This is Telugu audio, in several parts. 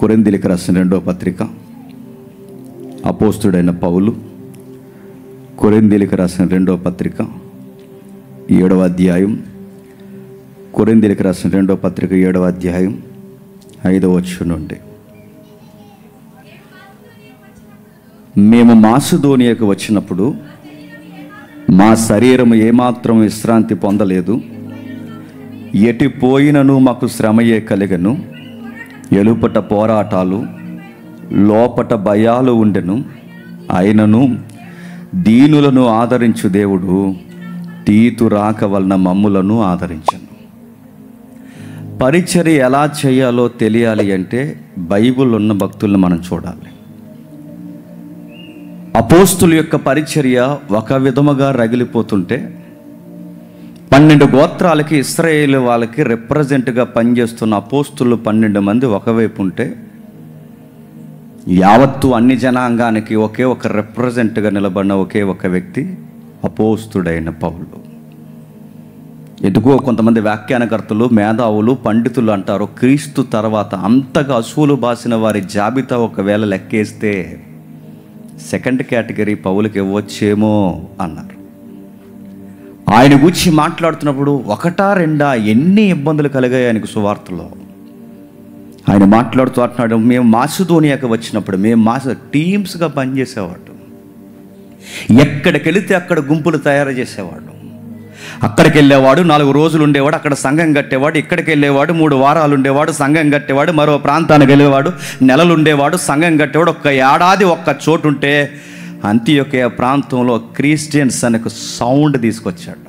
కొరింథీయులకు రాసిన 2వ పత్రిక, అపోస్తుడైన పౌలు కొరింథీయులకు రాసిన 2వ పత్రిక 7వ అధ్యాయం, కొరింథీయులకు రాసిన 2వ పత్రిక 7వ అధ్యాయం 5వ వచనం నుండి, మేము మాసిదోనియాకు వచ్చినప్పుడు మా శరీరం ఏమాత్రం విశ్రాంతి పొందలేదు, ఎటు పోయినను మాకు శ్రమయే కలిగను, ఎలుపట పోరాటాలు లోపట భయాలు ఉండెను. అయినను దీనులను ఆదరించు దేవుడు తీతు రాక వలన మమ్ములను ఆదరించను. పరిచర్య ఎలా చేయాలో తెలియాలి అంటే బైబిల్ ఉన్న భక్తులను మనం చూడాలి. అపోస్తుల యొక్క పరిచర్య ఒక విధముగా రగిలిపోతుంటే 12 గోత్రాలకి ఇశ్రాయేల్ వాళ్ళకి రిప్రజెంట్గా పనిచేస్తున్న అపోస్తులు 12 మంది ఒకవైపు ఉంటే, యావత్తు అన్ని జనాంగానికి ఒకే ఒక రిప్రజెంట్గా నిలబడిన ఒకే ఒక వ్యక్తి అపోస్తుడైన పౌలు. ఎందుకో కొంతమంది వ్యాఖ్యానకర్తలు, మేధావులు, పండితులు అంటారు, క్రీస్తు తర్వాత అంతగా అసూలు బాసిన వారి జాబితా ఒకవేళ లెక్కేస్తే 2nd కేటగిరీ పౌలుకి ఇవ్వచ్చేమో అన్నారు. ఆయన గురించి మాట్లాడుతున్నప్పుడు 1, 2 ఎన్ని ఇబ్బందులు కలిగాయి ఆయనకు సువార్తలో. ఆయన మాట్లాడుతూ అంటున్నాడు, మేము మాసిదోనియాకు వచ్చినప్పుడు మేము టీమ్స్గా పనిచేసేవాడు, ఎక్కడికి వెళితే అక్కడ గుంపులు తయారు చేసేవాడు. అక్కడికి వెళ్ళేవాడు 4 రోజులు ఉండేవాడు, అక్కడ సంఘం కట్టేవాడు. ఇక్కడికి వెళ్ళేవాడు 3 వారాలు ఉండేవాడు, సంఘం కట్టేవాడు. మరో ప్రాంతానికి వెళ్ళేవాడు, నెలలు ఉండేవాడు, సంఘం కట్టేవాడు. 1 ఏడాది ఒక్క చోటు ఉంటే అంతియోకియ ప్రాంతంలో క్రిస్టియన్స్ అనే సౌండ్ తీసుకొచ్చాడు.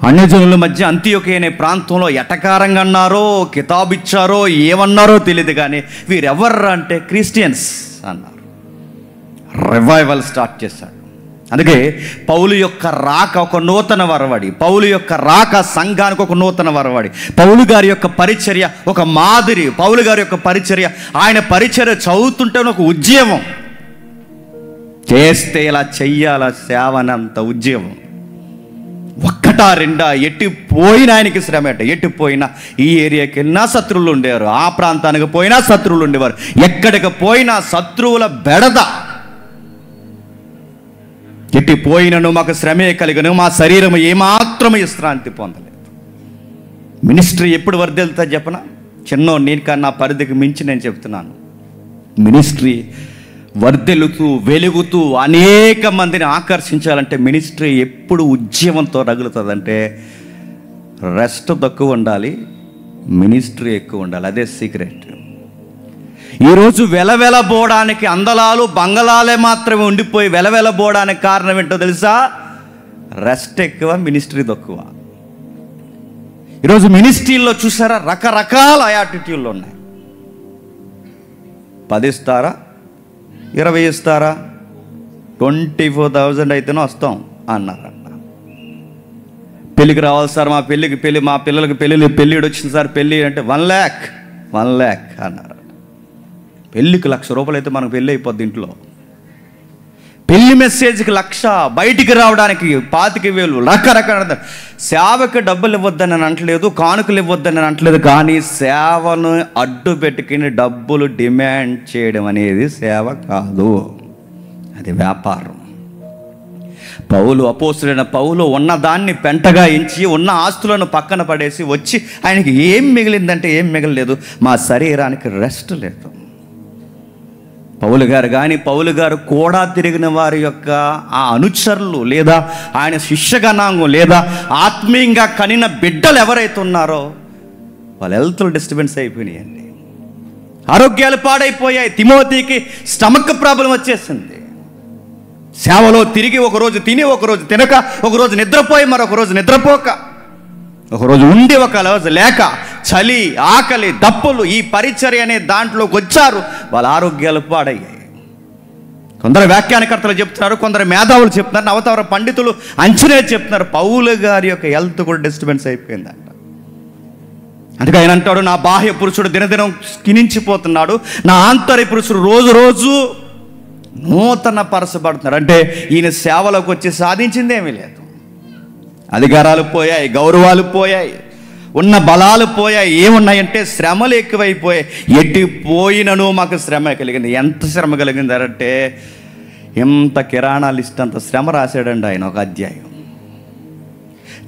అన్యజనుల మధ్య అంతియోకియ అనే ప్రాంతంలో ఎటకారంగా అన్నారో, కితాబిచ్చారో, ఏమన్నారో తెలియదు, కానీ వీరెవర్రా అంటే క్రిస్టియన్స్ అన్నారు. రివైవల్ స్టార్ట్ చేశాడు. అందుకే పౌలు యొక్క రాక ఒక నూతన వరవడి, పౌలు యొక్క రాక సంఘానికి ఒక నూతన వరవడి, పౌలు గారి యొక్క పరిచర్య ఒక మాదిరి, పౌలు గారి యొక్క పరిచర్య, ఆయన పరిచర్య చదువుతుంటే ఒక ఉద్యమం, చేస్తే ఇలా చెయ్యాల సేవనంత ఉద్యమం. 1, 2 ఎటు పోయినా ఆయనకి శ్రమ. ఎటు పోయినా, ఈ ఏరియాకి వెళ్ళినా శత్రువులు ఉండేవారు, ఆ ప్రాంతానికి పోయినా శత్రువులు ఉండేవారు, ఎక్కడికి పోయినా శత్రువుల బెడద. ఎటు పోయినను మాకు శ్రమే కలిగను, మా శరీరం ఏమాత్రం విశ్రాంతి పొందలేదు. మినిస్ట్రీ ఎప్పుడు వర్ధిల్తా చెప్పనా? చిన్నో నేను కన్నా పరిధికి మించి నేను చెప్తున్నాను. మినిస్ట్రీ వర్ధిల్లుతూ వెలుగుతూ అనేక మందిని ఆకర్షించాలంటే మినిస్ట్రీ ఎప్పుడు ఉద్యమంతో రగులుతుందంటే రెస్ట్ తక్కువ ఉండాలి, మినిస్ట్రీ ఎక్కువ ఉండాలి. అదే సీక్రెట్. ఈరోజు వెలవెలబోవడానికి అందలాలు బంగళాలే మాత్రమే ఉండిపోయి వెలవెలబోవడానికి కారణం ఏంటో తెలుసా? రెస్ట్ ఎక్కువ, మినిస్ట్రీ తక్కువ. ఈరోజు మినిస్ట్రీల్లో చూసారా రకరకాల యాటిట్యూడ్లు ఉన్నాయి. 10 ఇస్తారా, 20 ఇస్తారా, 24,000 అయితేనే వస్తాం అన్నారంట. పెళ్ళికి రావాలి సార్, మా పిల్లలకి పెళ్ళిడు వచ్చింది సార్, పెళ్ళి అంటే 1 lakh అన్నారు. పెళ్ళికి 1,00,000 రూపాయలు అయితే మనకు పెళ్ళి అయిపోద్ది ఇంట్లో. పెళ్లి మెసేజ్కి 1,00,000, బయటికి రావడానికి 25,000, రకరకాల. సేవకి డబ్బులు ఇవ్వద్దని నేను అంటలేదు, కానుకలు ఇవ్వద్దని నేను అంటలేదు, కానీ సేవను అడ్డు పెట్టుకుని డబ్బులు డిమాండ్ చేయడం అనేది సేవ కాదు, అది వ్యాపారం. పౌలు, అపోస్తులైన పౌలు ఉన్నదాన్ని పెంటగా ఎంచి ఉన్న ఆస్తులను పక్కన పడేసి వచ్చి ఆయనకి ఏం మిగిలిందంటే ఏం మిగలలేదు, మా శరీరానికి రెస్ట్ లేదు. పౌలు గారు కానీ పౌలు గారు కూడా తిరిగిన వారి యొక్క ఆ అనుచరులు లేదా ఆయన శిష్యగణాంగం లేదా ఆత్మీయంగా కనిన బిడ్డలు ఎవరైతే ఉన్నారో వాళ్ళ హెల్త్లు డిస్టర్బెన్స్ అయిపోయినాయండి, ఆరోగ్యాలు పాడైపోయాయి. తిమోతికి స్టమక్ ప్రాబ్లం వచ్చేసింది. సేవలో తిరిగి ఒకరోజు తిని, ఒకరోజు తినక, ఒకరోజు నిద్రపోయి, మరొక రోజు నిద్రపోక, ఒకరోజు ఉండి ఒక రోజు లేక, చలి, ఆకలి, దప్పులు, ఈ పరిచర్య అనే దాంట్లోకి వచ్చారు, వాళ్ళ ఆరోగ్యాలు పాడయ్యాయి. కొందరు వ్యాఖ్యానకర్తలు చెప్తున్నారు, కొందరు మేధావులు చెప్తున్నారు, నవతవర పండితులు అంచనా చెప్తున్నారు, పౌలు గారి యొక్క హెల్త్ కూడా డిస్టర్బెన్స్ అయిపోయిందంట. అందుకే ఆయన అంటాడు, నా బాహ్య పురుషుడు దినదినం క్షీణించిపోతున్నాడు, నా ఆంతర్య పురుషుడు రోజు రోజు నూతన పరచబడుతున్నారు. అంటే ఈయన సేవలోకి వచ్చి సాధించిందేమీ లేదు. అధికారాలు పోయాయి, గౌరవాలు పోయాయి, ఉన్న బలాలు పోయాయి. ఏమున్నాయంటే శ్రమలు ఎక్కువైపోయాయి. ఎటు పోయినను మాకు శ్రమ కలిగింది. ఎంత శ్రమ కలిగింది అంటే ఎంత కిరాణా లిస్ట్ అంత శ్రమ రాశాడండి ఆయన ఒక అధ్యాయం.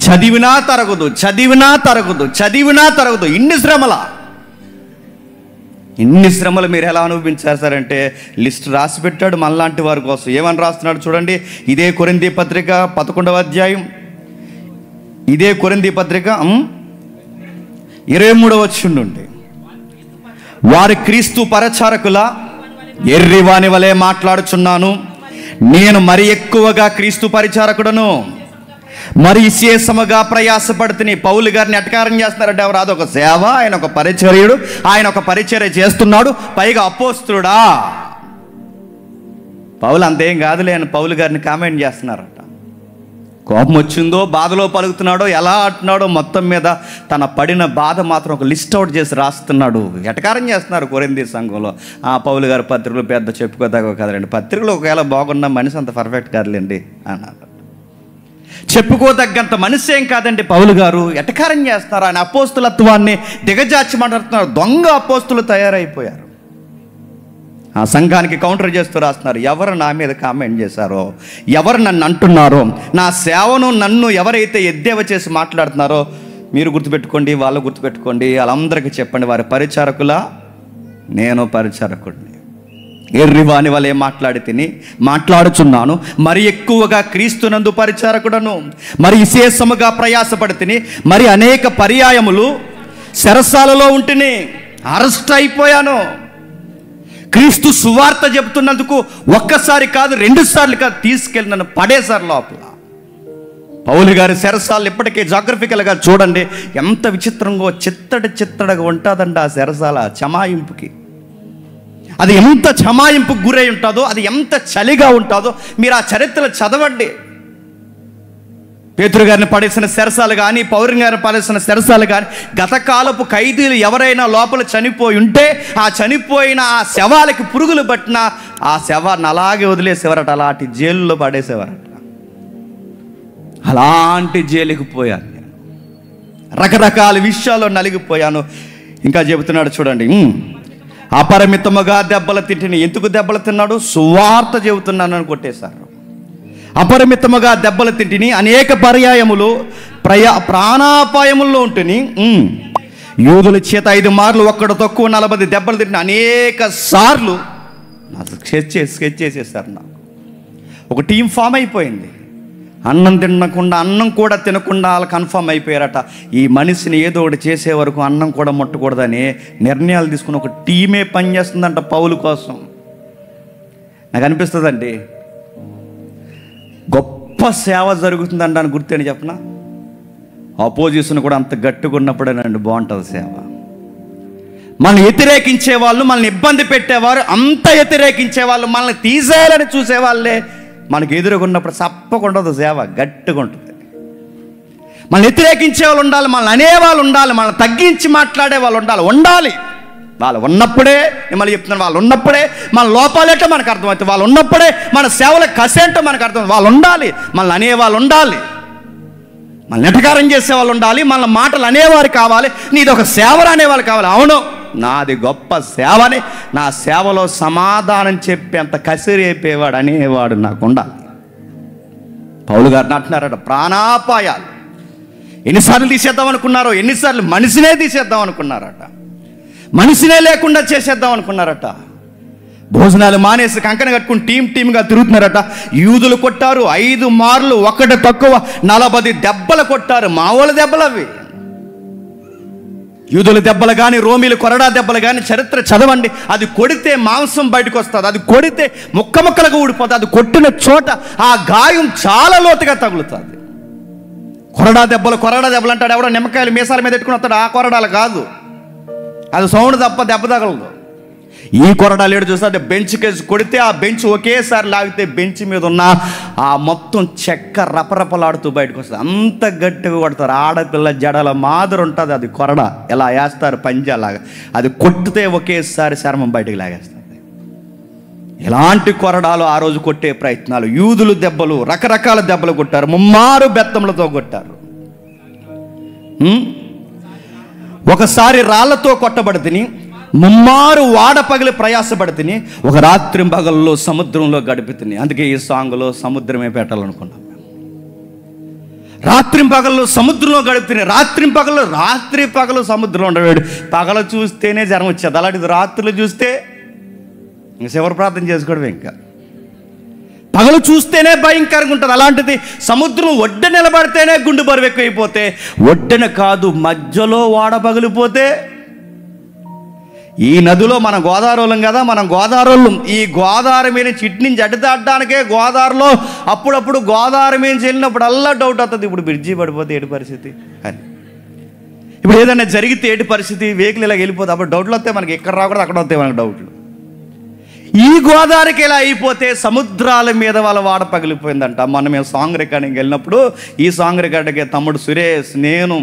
చదివినా తరగదు, చదివినా తరగదు, చదివినా తరగదు. ఇన్ని శ్రమలు మీరు ఎలా అనుభవించారంటే లిస్ట్ రాసి పెట్టాడు మనలాంటి వారి కోసం. ఏమని రాస్తున్నాడు చూడండి. ఇదే కొరింథీ పత్రిక 11వ అధ్యాయం, ఇదే కొరింథీ పత్రిక 23వ వచనం నుండి, వారి క్రీస్తు పరిచారకుల ఎర్రివాని వలె మాట్లాడుచున్నాను, నేను మరి ఎక్కువగా క్రీస్తు పరిచారకుడను, మరి విశేషముగా ప్రయాసపడుతుని. పౌలు గారిని ఎటకారం చేస్తున్నారంటే ఎవరు? అదొక సేవ, ఆయన ఒక పరిచర్యుడు, ఆయన ఒక పరిచర్య చేస్తున్నాడు, పైగా అపోస్తులుడా. పౌలు అంతేం కాదులే అని పౌలు గారిని కామెంట్ చేస్తున్నారట. కోపం వచ్చిందో, బాధలో పలుకుతున్నాడో, ఎలా అంటున్నాడో, మొత్తం మీద తన పడిన బాధ మాత్రం ఒక లిస్ట్ అవుట్ చేసి రాస్తున్నాడు. ఎటకారం చేస్తున్నారు కొరింథీ సంఘంలో. ఆ పౌలు గారు పత్రికలు పెద్ద చెప్పుకోదాకా కదలండి, పత్రికలు ఒకవేళ బాగున్న మనిషి అంత పర్ఫెక్ట్ కాదులేండి అన్నారు. చెప్పుకోదగ్గంత మనిషి ఏం కాదండి పౌలు గారు. ఎటకారం చేస్తున్నారు, ఆయన అపోస్తులత్వాన్ని దిగజార్చి మాట్లాడుతున్నారు. దొంగ అపోస్తులు తయారైపోయారు. ఆ సంఘానికి కౌంటర్ చేస్తూ రాస్తున్నారు, ఎవరు నా మీద కామెంట్ చేశారో, ఎవరు నన్ను అంటున్నారో, నా సేవను నన్ను ఎవరైతే ఎద్దేవా చేసి మాట్లాడుతున్నారో మీరు గుర్తుపెట్టుకోండి, వాళ్ళు గుర్తుపెట్టుకోండి, వాళ్ళందరికీ చెప్పండి, వారి పరిచారకులా నేను పరిచారకుడిని. ఎర్రివాని వలె మాట్లాడుచున్నాను, మరి ఎక్కువగా క్రీస్తునందు పరిచారకుడను, మరి విశేషముగా ప్రయాసపడి తిని, మరి అనేక పర్యాయములు చెరసాలలో ఉంటిని, అరెస్ట్ అయిపోయాను. క్రీస్తు సువార్త చెబుతున్నందుకు ఒక్కసారి కాదు, 2 సార్లు కాదు, తీసుకెళ్ళి నన్ను పడేశారు లోపల. పౌలు గారి చెరసాలు ఇప్పటికే జాగ్రఫికల్గా చూడండి ఎంత విచిత్రంగా చిత్తడిగా ఉంటుందండి ఆ చెరసాల. చమాయింపుకి అది ఎంత చమాయింపుకు గురై ఉంటుందో, అది ఎంత చలిగా ఉంటుందో మీరు ఆ చరిత్రలు చదవండి. పేతురు గారిని పడేసిన చెరసాలు కానీ, పౌరు గారిని పడేసిన చెరసాలు కానీ, గతకాలపు ఖైదీలు ఎవరైనా లోపల చనిపోయి ఉంటే ఆ చనిపోయిన ఆ శవాలకి పురుగులు పట్టిన ఆ శవాన్ని అలాగే వదిలేసేవారట, అలాంటి జైల్లో పడేసేవారట. అలాంటి జైలుకి పోయాను నేను, రకరకాల విషయాల్లో నలిగిపోయాను. ఇంకా చెబుతున్నాడు చూడండి, అపరిమితముగా దెబ్బలు తింటిని. ఎందుకు దెబ్బలు తిన్నాడు? సువార్త చెబుతున్నాను అని కొట్టేశారు. అపరిమితముగా దెబ్బలు తింటిని, అనేక పర్యాయములు ప్రాణాపాయముల్లో ఉంటుంది. యూదుల చేత 5 మార్లు ఒక్కడు తక్కువ 40 దెబ్బలు తింటిని. అనేక సార్లు నాకు స్కెచ్ చేసేసారు. నాకు ఒక టీం ఫామ్ అయిపోయింది. అన్నం తినకుండా, అన్నం కూడా తినకుండా వాళ్ళు కన్ఫర్మ్ అయిపోయారట. ఈ మనిషిని ఏదో ఒకటి చేసే వరకు అన్నం కూడా ముట్టకూడదని నిర్ణయాలు తీసుకుని ఒక టీమే పనిచేస్తుందంట పౌలు కోసం. నాకు అనిపిస్తుందండి, గొప్ప సేవ జరుగుతుందంట అని గుర్తేని చెప్పనా? ఆపోజిషన్ కూడా అంత గట్టిగా ఉన్నప్పుడేనండి బాగుంటుంది సేవ. మనల్ని వ్యతిరేకించే వాళ్ళు, మనల్ని ఇబ్బంది పెట్టేవారు, అంత వ్యతిరేకించే వాళ్ళు, మనల్ని తీసేయాలని చూసేవాళ్ళే మనకి ఎదురుగున్నప్పుడు తప్పకుండా సేవ గట్టిగా ఉంటుంది. మనల్ని వ్యతిరేకించే వాళ్ళు ఉండాలి, మనల్ని అనేవాళ్ళు ఉండాలి, మనల్ని తగ్గించి మాట్లాడే వాళ్ళు ఉండాలి. వాళ్ళు ఉన్నప్పుడే, మళ్ళీ చెప్తున్నాను, వాళ్ళు ఉన్నప్పుడే మన లోపాలేటో మనకు అర్థమవుతుంది. వాళ్ళు ఉన్నప్పుడే మన సేవల కసేంటో మనకు అర్థమవుతుంది. వాళ్ళు ఉండాలి, మనల్ని అనేవాళ్ళు ఉండాలి, మనల్ని ఎటకారం చేసేవాళ్ళు ఉండాలి, మన మాటలు అనేవారు కావాలి, నీది ఒక సేవలు అనేవాళ్ళు కావాలి. అవును, నాది గొప్ప సేవని, నా సేవలో సమాధానం చెప్పేంత కసిరి అయిపోయేవాడు అనేవాడు నాకు ఉండాలి. పౌలు గారిని అంటున్నారట, ప్రాణాపాయాలు. ఎన్నిసార్లు తీసేద్దాం అనుకున్నారో, ఎన్నిసార్లు మనిషినే తీసేద్దాం అనుకున్నారట, మనిషినే లేకుండా చేసేద్దాం అనుకున్నారట. భోజనాలు మానేసి కంకణ కట్టుకుని టీమ్గా తిరుగుతున్నారట. యూదులు కొట్టారు 5 మార్లు, ఒకటి తక్కువ 40 దెబ్బలు కొట్టారు. మామూలు దెబ్బలు అవి. యూదుల దెబ్బలు కానీ, రోమిలు కొరడా దెబ్బలు కానీ చరిత్ర చదవండి. అది కొడితే మాంసం బయటకు వస్తుంది, అది కొడితే ముక్కలుగా ఊడిపోతుంది. అది కొట్టిన చోట ఆ గాయం చాలా లోతుగా తగులుతుంది. కొరడా దెబ్బలు అంటాడు ఎవడో, నిమ్మకాయలు మీసాల మీద పెట్టుకుని వస్తాడు. ఆ కొరడాలు కాదు, అది సౌండ్ తప్ప దెబ్బ తగలదు. ఈ కొరడాలు ఏడు చూస్తే బెంచ్ కేసు కొడితే ఆ బెంచ్ ఒకేసారి లాగితే బెంచ్ మీద ఉన్న ఆ మొత్తం చెక్క రపరపలాడుతూ బయటకు వస్తుంది. అంత గట్టిగా కొడతారు. ఆడపిల్ల జడల మాదిరి ఉంటుంది అది కొరడ, ఎలా వేస్తారు పంజాలాగా. అది కొట్టితే ఒకేసారి చర్మం బయటకు లాగేస్తుంది. ఎలాంటి కొరడాలు ఆ రోజు కొట్టే ప్రయత్నాలు. యూదులు దెబ్బలు, రకరకాల దెబ్బలు కొట్టారు. ముమ్మారు బెత్తములతో కొట్టారు. ఒకసారి రాళ్లతో కొట్టబడితిని, ముమ్మారు వాడ పగిలి ప్రయాసపడితిని, ఒక రాత్రి పగల్లో సముద్రంలో గడిపితిని. అందుకే ఈ సాంగ్లో సముద్రమే పెట్టాలనుకున్నాం. రాత్రి పగల్లో సముద్రంలో గడుపుతున్నాయి. రాత్రి పగలు సముద్రంలో ఉండేవాడు. పగలు చూస్తేనే జ్వరం వచ్చేది, అలాంటిది రాత్రులు చూస్తే ఇంక శివర ప్రార్థన చేసుకోవడం. ఇంకా పగలు చూస్తేనే భయంకరంగా ఉంటుంది. అలాంటిది సముద్రం ఒడ్డ నిలబడితేనే గుండె బరువు ఎక్కువైపోతే, ఒడ్డన కాదు మధ్యలో వాడ పగిలిపోతే, ఈ నదిలో మన గోదావరిలం కదా, మనం గోదావరిలో ఈ గోదావరి మీద చిట్టి నుంచి అడ్డు దాటడానికే గోదావరిలో అప్పుడప్పుడు గోదావరి మీద వెళ్ళినప్పుడల్లా డౌట్ అవుతుంది, ఇప్పుడు బ్రిడ్జి పడిపోతే ఏడు పరిస్థితి అని. ఇప్పుడు ఏదైనా జరిగితే ఏడు పరిస్థితి, వెహికల్ ఇలా వెళ్ళిపోతే అప్పుడు డౌట్లు వస్తాయి మనకి. ఎక్కడ రాకూడదు అక్కడ వస్తాయి మనకు డౌట్లు. ఈ గోదావరికి ఇలా అయిపోతే సముద్రాల మీద వాళ్ళ వాడ పగిలిపోయిందంట. మొన్న మేము సాంగ్ రికార్డింగ్కి వెళ్ళినప్పుడు ఈ సాంగ్ రికార్డింగ్కి తమ్ముడు సురేష్, నేను,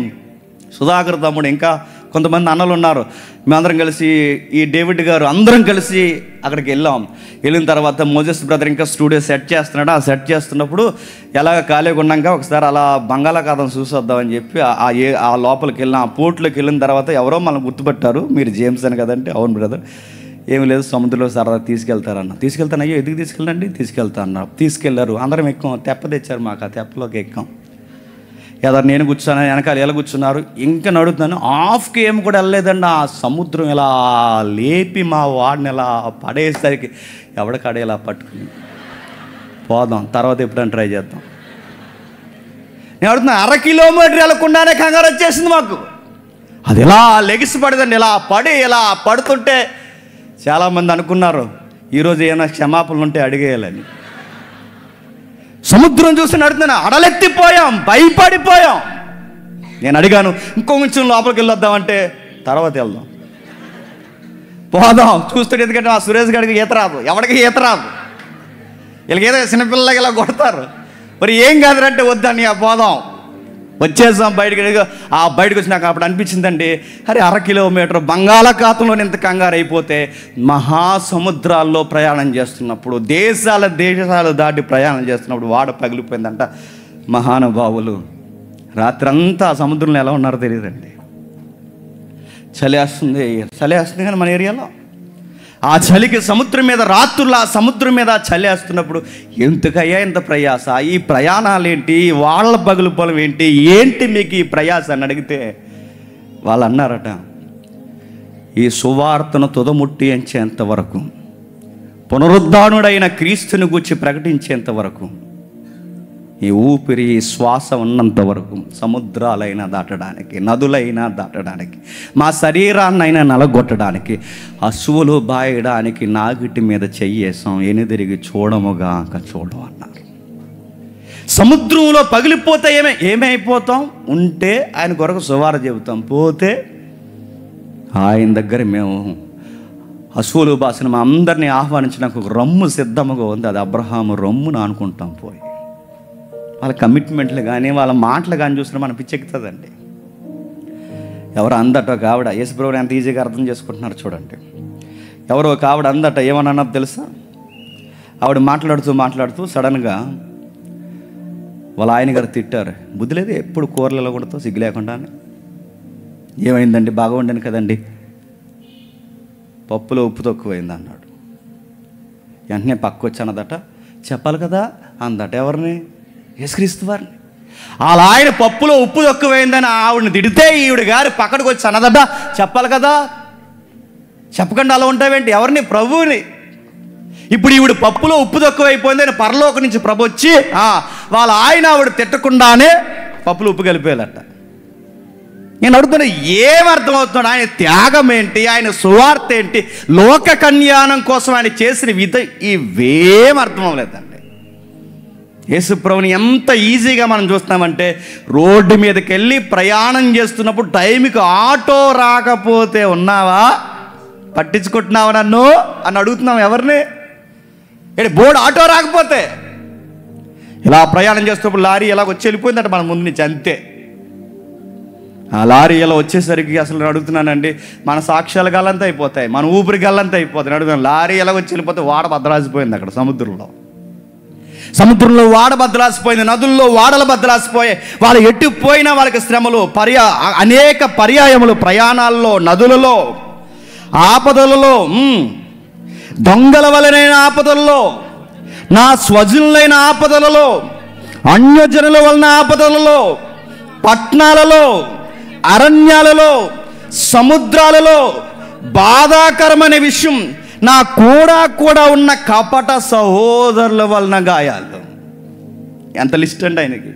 సుధాకర్ తమ్ముడు, ఇంకా కొంతమంది అన్నలు ఉన్నారు, మేమందరం కలిసి, ఈ డేవిడ్ గారు అందరం కలిసి అక్కడికి వెళ్ళిన తర్వాత మోజెస్ బ్రదర్ ఇంకా స్టూడియో సెట్ చేస్తున్నాడు. ఆ సెట్ చేస్తున్నప్పుడు ఎలాగ ఖాళీగా ఉన్నాక ఒకసారి అలా బంగాళాఖాతం చూసొద్దామని చెప్పి ఆ లోపలికి వెళ్ళిన, ఆ పోర్ట్లోకి వెళ్ళిన తర్వాత ఎవరో మనం గుర్తుపట్టారు, మీరు జేమ్స్ అని కదంటే, అవును బ్రదర్, ఏమి లేదు సముద్రంలో సరదా తీసుకెళ్తారన్న. తీసుకెళ్తాను, అయ్యో ఎందుకు తీసుకెళ్ళండి, తీసుకెళ్తా అన్నారు. తీసుకెళ్లారు, అందరం ఎక్కాం, తెప్ప తెచ్చారు మాకు, ఆ తెప్పలోకి ఎక్కాం. ఏదో నేను కూర్చున్నాను, వెనకాల ఎలా కూర్చున్నారు, ఇంకా నడుతున్నాను. హాఫ్కి ఏమి కూడా వెళ్ళలేదండి. ఆ సముద్రం ఇలా లేపి మా వాడిని ఇలా పడేసరికి ఎవడికాడే ఇలా పట్టుకుని పోదాం, తర్వాత ఎప్పుడైనా ట్రై చేద్దాం. నేను అడుగుతున్నా, 1/2 కిలోమీటర్ వెళ్ళకుండానే కంగారు వచ్చేసింది మాకు. అది ఇలా లెగిసి పడదండి, ఇలా పడుతుంటే చాలామంది అనుకున్నారు ఈరోజు ఏమైనా క్షమాపణలు ఉంటే అడిగేయాలని. సముద్రం చూసి నడుతున్నా, అడలెత్తిపోయాం, భయపడిపోయాం. నేను అడిగాను, ఇంకొంచెం లోపలికి వెళ్ళొద్దామంటే తర్వాత వెళ్దాం, పోదాం చూస్తుంటే. ఎందుకంటే ఆ సురేష్ గారికి ఈత రాదు, ఎవరికి ఈత రాదు, వీళ్ళకి ఏదో చిన్నపిల్లలకి ఇలా కొడతారు. మరి ఏం కాదురంటే వద్దని పోదాం. వచ్చేసాం బయటకు. బయటకు వచ్చినాక అప్పుడు అనిపించిందండి, అరే 1/2 కిలోమీటర్ బంగాళాఖాతంలో ఇంత కంగారు అయిపోతే, మహాసముద్రాల్లో ప్రయాణం చేస్తున్నప్పుడు, దేశాలు దాటి ప్రయాణం చేస్తున్నప్పుడు వాడ పగిలిపోయిందంట. మహానుభావులు రాత్రంతా సముద్రంలో ఎలా ఉన్నారో తెలియదండి. చలి వేస్తుంది కానీ మన ఏరియాలో ఆ చలికి సముద్రం మీద రాత్రులు, ఆ సముద్రం మీద చలి వేస్తున్నప్పుడు ఎందుకయ్యా ఇంత ప్రయాస, ఈ ప్రయాణాలు ఏంటి, వాళ్ళ పగులుపోవడం ఏంటి మీకు ఈ ప్రయాస అని అడిగితే వాళ్ళు అన్నారట, ఈ సువార్తను తుదముట్టించేంత వరకు, పునరుద్ధానుడైన క్రీస్తుని గూర్చి ప్రకటించేంత వరకు, ఈ ఊపిరి శ్వాస ఉన్నంత వరకు సముద్రాలైనా దాటడానికి, నదులైనా దాటడానికి, మా శరీరాన్నైనా నలగొట్టడానికి, అసువులు బాయడానికి నాగిటి మీద చెయ్యేసాం, ఎనిదిరిగి చూడముగాక చూడం అన్నారు. సముద్రంలో పగిలిపోతే ఏమైపోతాం, ఉంటే ఆయన కొరకు సువార్త చెబుతాం, పోతే ఆయన దగ్గర మేము అసువులు బాసిన మా అందరినీ ఆహ్వానించడానికి ఒక రొమ్ము సిద్ధముగా ఉంది, అది అబ్రహాము రొమ్మును అనుకుంటాం. పోయి వాళ్ళ కమిట్మెంట్లు కానీ వాళ్ళ మాటలు కానీ చూసినా మనం పిచ్చెక్కుతుందండి. ఎవరు అందట ఒక ఆవిడ, యేసుప్రభుని ఎంత ఈజీగా అర్థం చేసుకుంటున్నారు చూడండి. ఎవరో ఒక ఆవిడ అందట, ఏమన్నది తెలుసా, ఆవిడ మాట్లాడుతూ సడన్గా వాళ్ళ ఆయన గారు తిట్టారు. బుద్ధి లేదు, ఎప్పుడు కూరలలో కొడుతూ సిగ్గు లేకుండా. ఏమైందండి, బాగా వండాను కదండి, పప్పులో ఉప్పు తక్కువైంది అన్నాడు. వెంటనే పక్క వచ్చానదట, చెప్పాలి కదా అందట, ఎవరిని, యేసుక్రీస్తు వారిని. అలా ఆయన పప్పులో ఉప్పు తక్కువైందని ఆవిడని తిడితే ఈవిడ గారు పక్కడికి వచ్చి అన్నదట, చెప్పాలి కదా, చెప్పకుండా అలా ఉంటావేంటి, ఎవరిని, ప్రభువుని. ఇప్పుడు ఈవిడ పప్పులో ఉప్పు తక్కువైపోయిందని పరలోకం నుంచి ప్రభు వచ్చి వాళ్ళ ఆయన ఆవిడ తిట్టకుండానే పప్పులో ఉప్పు కలిపేయాలట. నేను అడుగుతున్నా, ఏమర్థమవుతున్నాడు, ఆయన త్యాగం ఏంటి, ఆయన సువార్త ఏంటి, లోక కళ్యాణం కోసం ఆయన చేసిన ఇవేం అర్థం అవ్వలేదండి. యేసుప్రభుని ఎంత ఈజీగా మనం చూస్తామంటే, రోడ్డు మీదకి వెళ్ళి ప్రయాణం చేస్తున్నప్పుడు టైంకి ఆటో రాకపోతే ఉన్నావా, పట్టించుకుంటున్నావా నన్ను అని అడుగుతున్నాం. ఎవరిని, బోర్డు ఆటో రాకపోతే. ఇలా ప్రయాణం చేస్తున్నప్పుడు లారీ ఇలా వచ్చి వెళ్ళిపోయిందంట మన ముందు నుంచి, అంతే. ఆ లారీ ఇలా వచ్చేసరికి అసలు అడుగుతున్నానండి, మన సాక్ష్యాలు గల్లంతా అయిపోతాయి, మన ఊపిరి గల్లంతా అయిపోతాయి. అడుగుతున్నాను, లారీ ఇలా వచ్చి వెళ్ళిపోతే వాడ భద్రాసిపోయింది అక్కడ సముద్రంలో. సముద్రంలో వాడ బద్దలాసిపోయింది, నదుల్లో వాడల బద్దలాసిపోయాయి. వాళ్ళు ఎటు పోయినా వాళ్ళకి శ్రమలు, అనేక పర్యాయములు, ప్రయాణాల్లో, నదులలో, ఆపదలలో, దొంగల వలనైన ఆపదలలో, నా స్వజనులైన ఆపదలలో, అన్యజనుల వలన ఆపదలలో, పట్టణాలలో, అరణ్యాలలో, సముద్రాలలో, బాధాకరమైన విషయం నా కూడా ఉన్న కపట సహోదరుల వలన గాయాలు. ఎంత లిస్ట్ అండి ఆయనకి.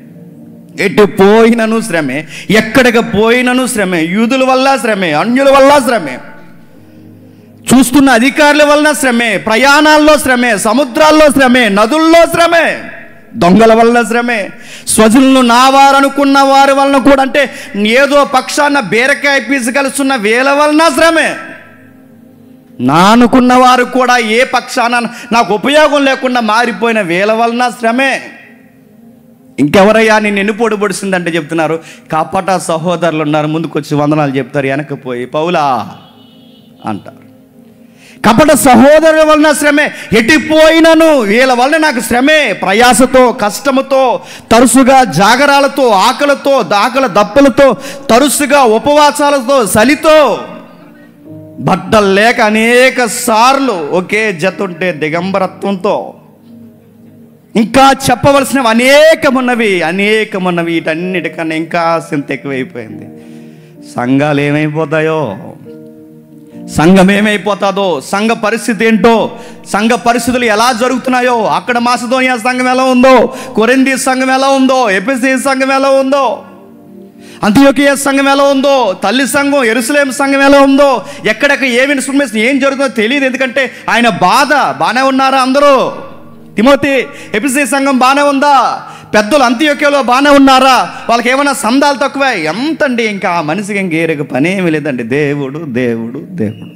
ఎటు పోయినను శ్రమే, ఎక్కడికి పోయినను శ్రమే, యూదుల వల్ల శ్రమే, అన్యుల వల్ల శ్రమే, చూస్తున్న అధికారుల వలన శ్రమే, ప్రయాణాల్లో శ్రమే, సముద్రాల్లో శ్రమే, నదుల్లో శ్రమే, దొంగల వలన శ్రమే, స్వజనులను నా వారు అనుకున్న వారి వలన కూడా, అంటే ఏదో పక్షాన బీరకాయ పీసు కలుస్తున్న వేల వలన శ్రమే, నా అనుకున్న వారు కూడా ఏ పక్షాన నాకు ఉపయోగం లేకుండా మారిపోయిన వేల వలన శ్రమే. ఇంకెవరయ్యా నేను ఎన్ని పొడిపొడిసిందంటే చెప్తున్నారు, కపట సహోదరులు ఉన్నారు. ముందుకు వచ్చి వందనాలు చెప్తారు, వెనకపోయి పౌలా అంటారు. కపట సహోదరుల వలన శ్రమే, ఎటుపోయినను వీళ్ళ వలన నాకు శ్రమే. ప్రయాసతో, కష్టముతో, తరచుగా జాగరాలతో, ఆకలితో, ఆకలి దప్పులతో, తరచుగా ఉపవాసాలతో, చలితో, బట్టలు లేక అనేక సార్లు ఒకే జత ఉంటే దిగంబరత్వంతో, ఇంకా చెప్పవలసినవి అనేకమున్నవి. వీటన్నిటికన్నా ఇంకా చింత ఎక్కువైపోయింది. సంఘాలు ఏమైపోతాయో, సంఘం ఏమైపోతుందో, సంఘ పరిస్థితి ఏంటో, సంఘ పరిస్థితులు ఎలా జరుగుతున్నాయో, అక్కడ మాసిదోనియా సంఘం ఎలా ఉందో, కొరింథీ సంఘం ఎలా ఉందో, ఎఫెసీ సంఘం ఎలా ఉందో, అంతియోకియా సంఘం ఎలా ఉందో, తల్లి సంఘం యెరూషలేము సంఘం ఎలా ఉందో, ఎక్కడెక్కడ ఏమి ఇన్ఫర్మేషన్ ఏం జరుగుతుందో తెలియదు. ఎందుకంటే ఆయన బాగానే ఉన్నారా అందరూ? తిమోతి, ఎఫెసీ సంఘం బాగానే ఉందా? పెద్దలు అంతియోకియాలో బాగానే ఉన్నారా? వాళ్ళకి ఏమైనా సందాలు తక్కువ? ఎంతండి, ఇంకా ఆ మనిషికి ఇంకేరక పనేమి లేదండి. దేవుడు దేవుడు దేవుడు.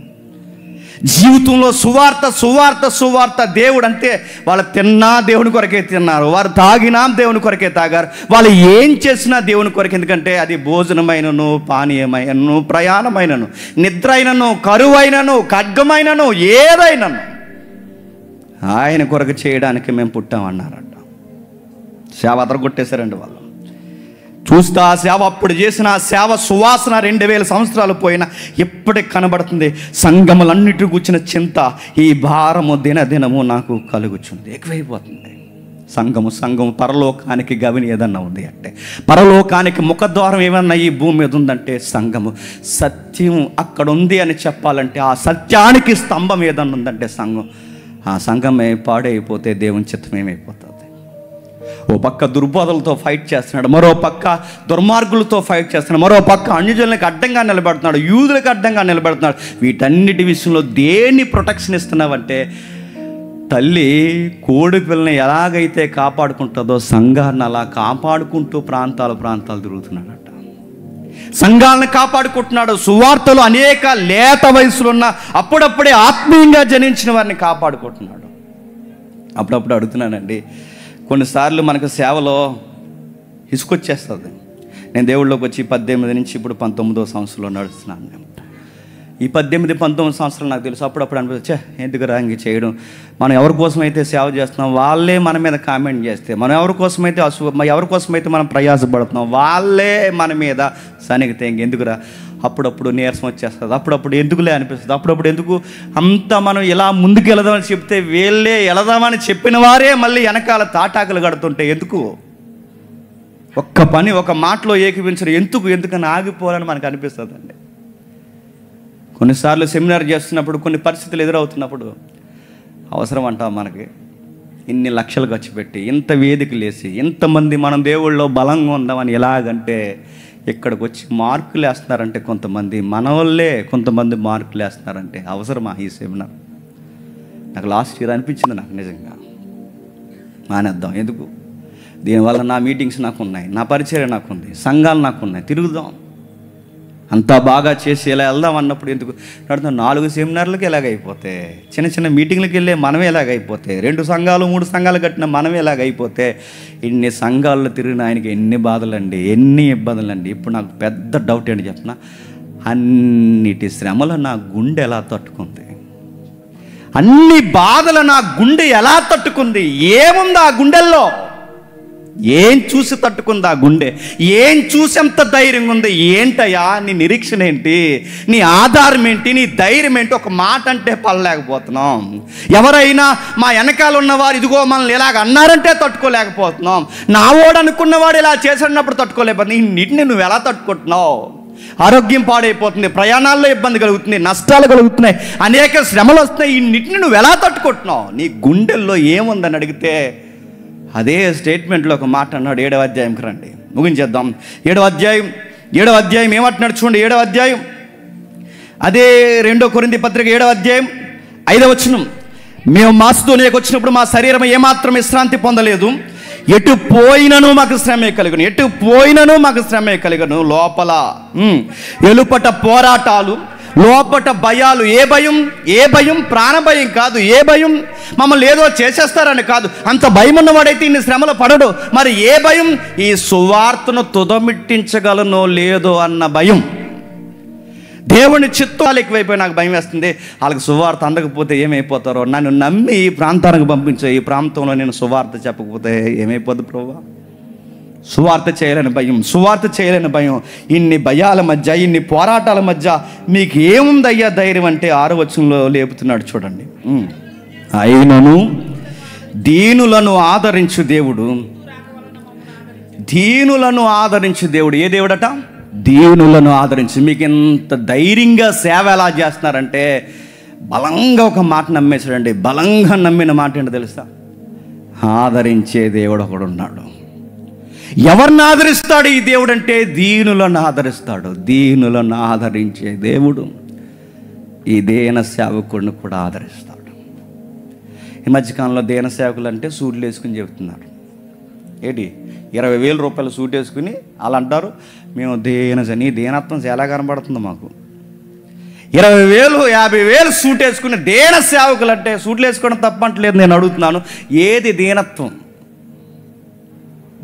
జీవితంలో సువార్త. దేవుడు అంటే వాళ్ళు తిన్నా దేవుని కొరకే తిన్నారు, వారు తాగినా దేవుని కొరకే తాగారు, వాళ్ళు ఏం చేసినా దేవుని కొరకే. ఎందుకంటే అది భోజనమైనను, పానీయమైనను, ప్రయాణమైనను, నిద్ర అయినను, కరువైనను, ఖడ్గమైనను, ఏదైనను ఆయన కొరకు చేయడానికి మేము పుట్టామన్నారట. సేవ అదరగొట్టేశారండి వాళ్ళు. చూస్తే ఆ సేవ, అప్పుడు చేసిన ఆ సేవ సువాసన 2000 సంవత్సరాలు పోయినా ఎప్పటికి కనబడుతుంది. సంఘములన్నిటి కూర్చిన చింత, ఈ భారము దినదినము నాకు కలుగుచుంది, ఎక్కువైపోతుంది. సంఘము పరలోకానికి గవిని ఏదన్నా ఉంది అంటే, పరలోకానికి ముఖద్వారం ఏమన్నా ఈ భూమి మీద ఉందంటే సంఘము. సత్యం అక్కడ ఉంది అని చెప్పాలంటే, ఆ సత్యానికి స్తంభం ఏదన్నా ఉందంటే సంఘం. ఆ సంఘమే పాడైపోతే దేవుని చిత్తం ఏమైపోతుంది? ఓ పక్క దుర్బోధలతో ఫైట్ చేస్తున్నాడు, మరో పక్క దుర్మార్గులతో ఫైట్ చేస్తున్నాడు, మరో పక్క అన్యజనులకు అడ్డంగా నిలబెడుతున్నాడు, యూదులకు అడ్డంగా నిలబెడుతున్నాడు. వీటన్నిటి విషయంలో దేన్ని ప్రొటెక్షన్ ఇస్తున్నావంటే, తల్లి కోడి పిల్లని ఎలాగైతే కాపాడుకుంటుందో సంఘాన్ని అలా కాపాడుకుంటూ ప్రాంతాలు తిరుగుతున్నాడట. సంఘాలను కాపాడుకుంటున్నాడు. సువార్తలు అనేక లేత వయసులో ఉన్న అప్పుడప్పుడే ఆత్మీయంగా జనించిన వారిని కాపాడుకుంటున్నాడు. అప్పుడప్పుడు అడుగుతున్నానండి, కొన్నిసార్లు మనకు సేవలో ఇసుకొచ్చేస్తుంది. నేను దేవుళ్ళలోకి వచ్చి 18 నుంచి ఇప్పుడు 19వ సంవత్సరంలో నడుస్తున్నాను. ఈ 18-19 సంవత్సరాలు నాకు తెలుసు. అప్పుడప్పుడు అనిపిస్తే ఎందుకురా ఇంక చేయడం, మనం ఎవరి కోసమైతే సేవ చేస్తున్నాం వాళ్ళే మన మీద కామెంట్ చేస్తే, మనం ఎవరి కోసమైతే మనం ప్రయాసపడుతున్నాం వాళ్ళే మన మీద సనిగితే ఇంకెందుకురా. అప్పుడప్పుడు నీరసం వచ్చేస్తుంది, అప్పుడప్పుడు ఎందుకులే అనిపిస్తుంది, అప్పుడప్పుడు ఎందుకు అంత మనం ఇలా ముందుకు వెళదామని చెప్తే వీళ్ళే వెళదామని చెప్పిన వారే మళ్ళీ వెనకాల తాటాకులు కడుతుంటే ఎందుకు? ఒక్క పని ఒక మాటలో ఏకీపించరు, ఎందుకని ఆగిపోవాలని మనకు అనిపిస్తుంది అండి. కొన్నిసార్లు సెమినార్ చేస్తున్నప్పుడు కొన్ని పరిస్థితులు ఎదురవుతున్నప్పుడు అవసరం అంటాం మనకి ఇన్ని లక్షలు ఖర్చు పెట్టి, ఇంత వేదికలు వేసి, ఇంతమంది మనం దేవుళ్ళలో బలంగా ఉందామని ఎలాగంటే ఇక్కడికి వచ్చి మార్కులు వేస్తున్నారంటే కొంతమంది మన వాళ్ళే కొంతమంది మార్కులు వేస్తున్నారంటే అవసరమా ఈ సెమినార్? నాకు లాస్ట్ ఇయర్ అనిపించింది, నాకు నిజంగా మానేద్దాం. ఎందుకు? దీనివల్ల నా మీటింగ్స్ నాకు ఉన్నాయి, నా పరిచయం నాకు ఉంది, సంఘాలు నాకు ఉన్నాయి, తిరుగుదాం, అంతా బాగా చేసి ఇలా వెళ్దాం అన్నప్పుడు ఎందుకు నడుతాం? 4 సెమినార్లకి ఎలాగైపోతే, చిన్న మీటింగ్లకి వెళ్ళే మనమే ఎలాగైపోతే, 2 సంఘాలు 3 సంఘాలు కట్టిన మనమే ఎలాగైపోతే, ఇన్ని సంఘాల్లో తిరిగిన ఆయనకి ఎన్ని బాధలండి, ఎన్ని ఇబ్బందులండి. ఇప్పుడు నాకు పెద్ద డౌట్ ఏంటి చెప్పిన, అన్నిటి శ్రమలు నా గుండె ఎలా తట్టుకుంది? అన్ని బాధలు నా గుండె ఎలా తట్టుకుంది? ఏముంది ఆ గుండెల్లో? ఏం చూసి తట్టుకుంది ఆ గుండె? ఏం చూసి ఎంత ధైర్యంగా ఉంది? ఏంటయ్యా నీ నిరీక్షణ ఏంటి? నీ ఆధారం ఏంటి? నీ ధైర్యం ఏంటి? ఒక మాట అంటే పడలేకపోతున్నాం. ఎవరైనా మా వెనకాల ఉన్నవారు ఇదిగో మనల్ని ఇలాగ అన్నారంటే తట్టుకోలేకపోతున్నాం. నా ఓడు అనుకున్నవాడు ఇలా చేసినప్పుడు తట్టుకోలేకపోతుంది. ఇన్నిటిని నువ్వు ఎలా తట్టుకుంటున్నావు? ఆరోగ్యం పాడైపోతుంది, ప్రయాణాల్లో ఇబ్బంది కలుగుతుంది, నష్టాలు కలుగుతున్నాయి, అనేక శ్రమలు వస్తున్నాయి. ఇన్నిటిని నువ్వు ఎలా తట్టుకుంటున్నావు? నీ గుండెల్లో ఏముందని అడిగితే అదే స్టేట్మెంట్లో ఒక మాట అన్నాడు. 7వ అధ్యాయంకి రండి, ముగించేద్దాం. 7వ అధ్యాయం ఏమంటున్నాడు చూడండి. 7వ అధ్యాయం అదే 2 కొరింథీ పత్రిక 7వ అధ్యాయం 5వ వచనం. మేము మాసిదోనియాకు వచ్చినప్పుడు మా శరీరం ఏమాత్రం విశ్రాంతి పొందలేదు. ఎటు పోయినను మాకు శ్రమే కలుగును. లోపల ఎలుపట పోరాటాలు, లోపట భయాలు. ఏ భయం? ప్రాణభయం కాదు. ఏ భయం? మమ్మల్ని ఏదో చేసేస్తారని కాదు. అంత భయం ఉన్నవాడైతే ఇన్ని శ్రమలు పడడు. మరి ఏ భయం? ఈ సువార్తను తుదమిట్టించగలనో లేదో అన్న భయం. దేవుని చిత్తాలు ఎక్కువైపోయి నాకు భయం వేస్తుంది. వాళ్ళకి సువార్త అందకపోతే ఏమైపోతారో, నన్ను నమ్మి ఈ ప్రాంతానికి పంపించే, ఈ ప్రాంతంలో నేను సువార్త చెప్పకపోతే ఏమైపోద్ది ప్రభువా? సువార్త చేయలేని భయం. ఇన్ని భయాల మధ్య, ఇన్ని పోరాటాల మధ్య మీకు ఏముందయ్యా ధైర్యం అంటే 6వ వచనంలో లేపుతున్నాడు చూడండి. అయినను దీనులను ఆదరించు దేవుడు. ఏ దేవుడట? దీనులను ఆదరించి. మీకు ఎంత ధైర్యంగా సేవ ఎలా చేస్తున్నారంటే బలంగా ఒక మాట నమ్మేశాడండి. బలంగా నమ్మిన మాట ఏంటో తెలుసా? ఆదరించే దేవుడు ఒకడు ఉన్నాడు. ఎవరిని ఆదరిస్తాడు ఈ దేవుడు అంటే? దీనులను ఆదరిస్తాడు. దీనులను ఆదరించే దేవుడు ఈ దేన సేవకుడిని కూడా ఆదరిస్తాడు. ఈ మధ్యకాలంలో దేన సేవకులు అంటే సూట్లు వేసుకుని చెబుతున్నారు. ఏంటి 20,000 రూపాయలు సూట్ వేసుకుని అలా అంటారు, మేము నీ దేనత్వం ఎలా కనబడుతుందో మాకు. 20,000 50,000 సూట్ వేసుకుని దేన సేవకులు అంటే, సూట్లు వేసుకోవడం తప్పంటలేదు, నేను అడుగుతున్నాను, ఏది దీనత్వం?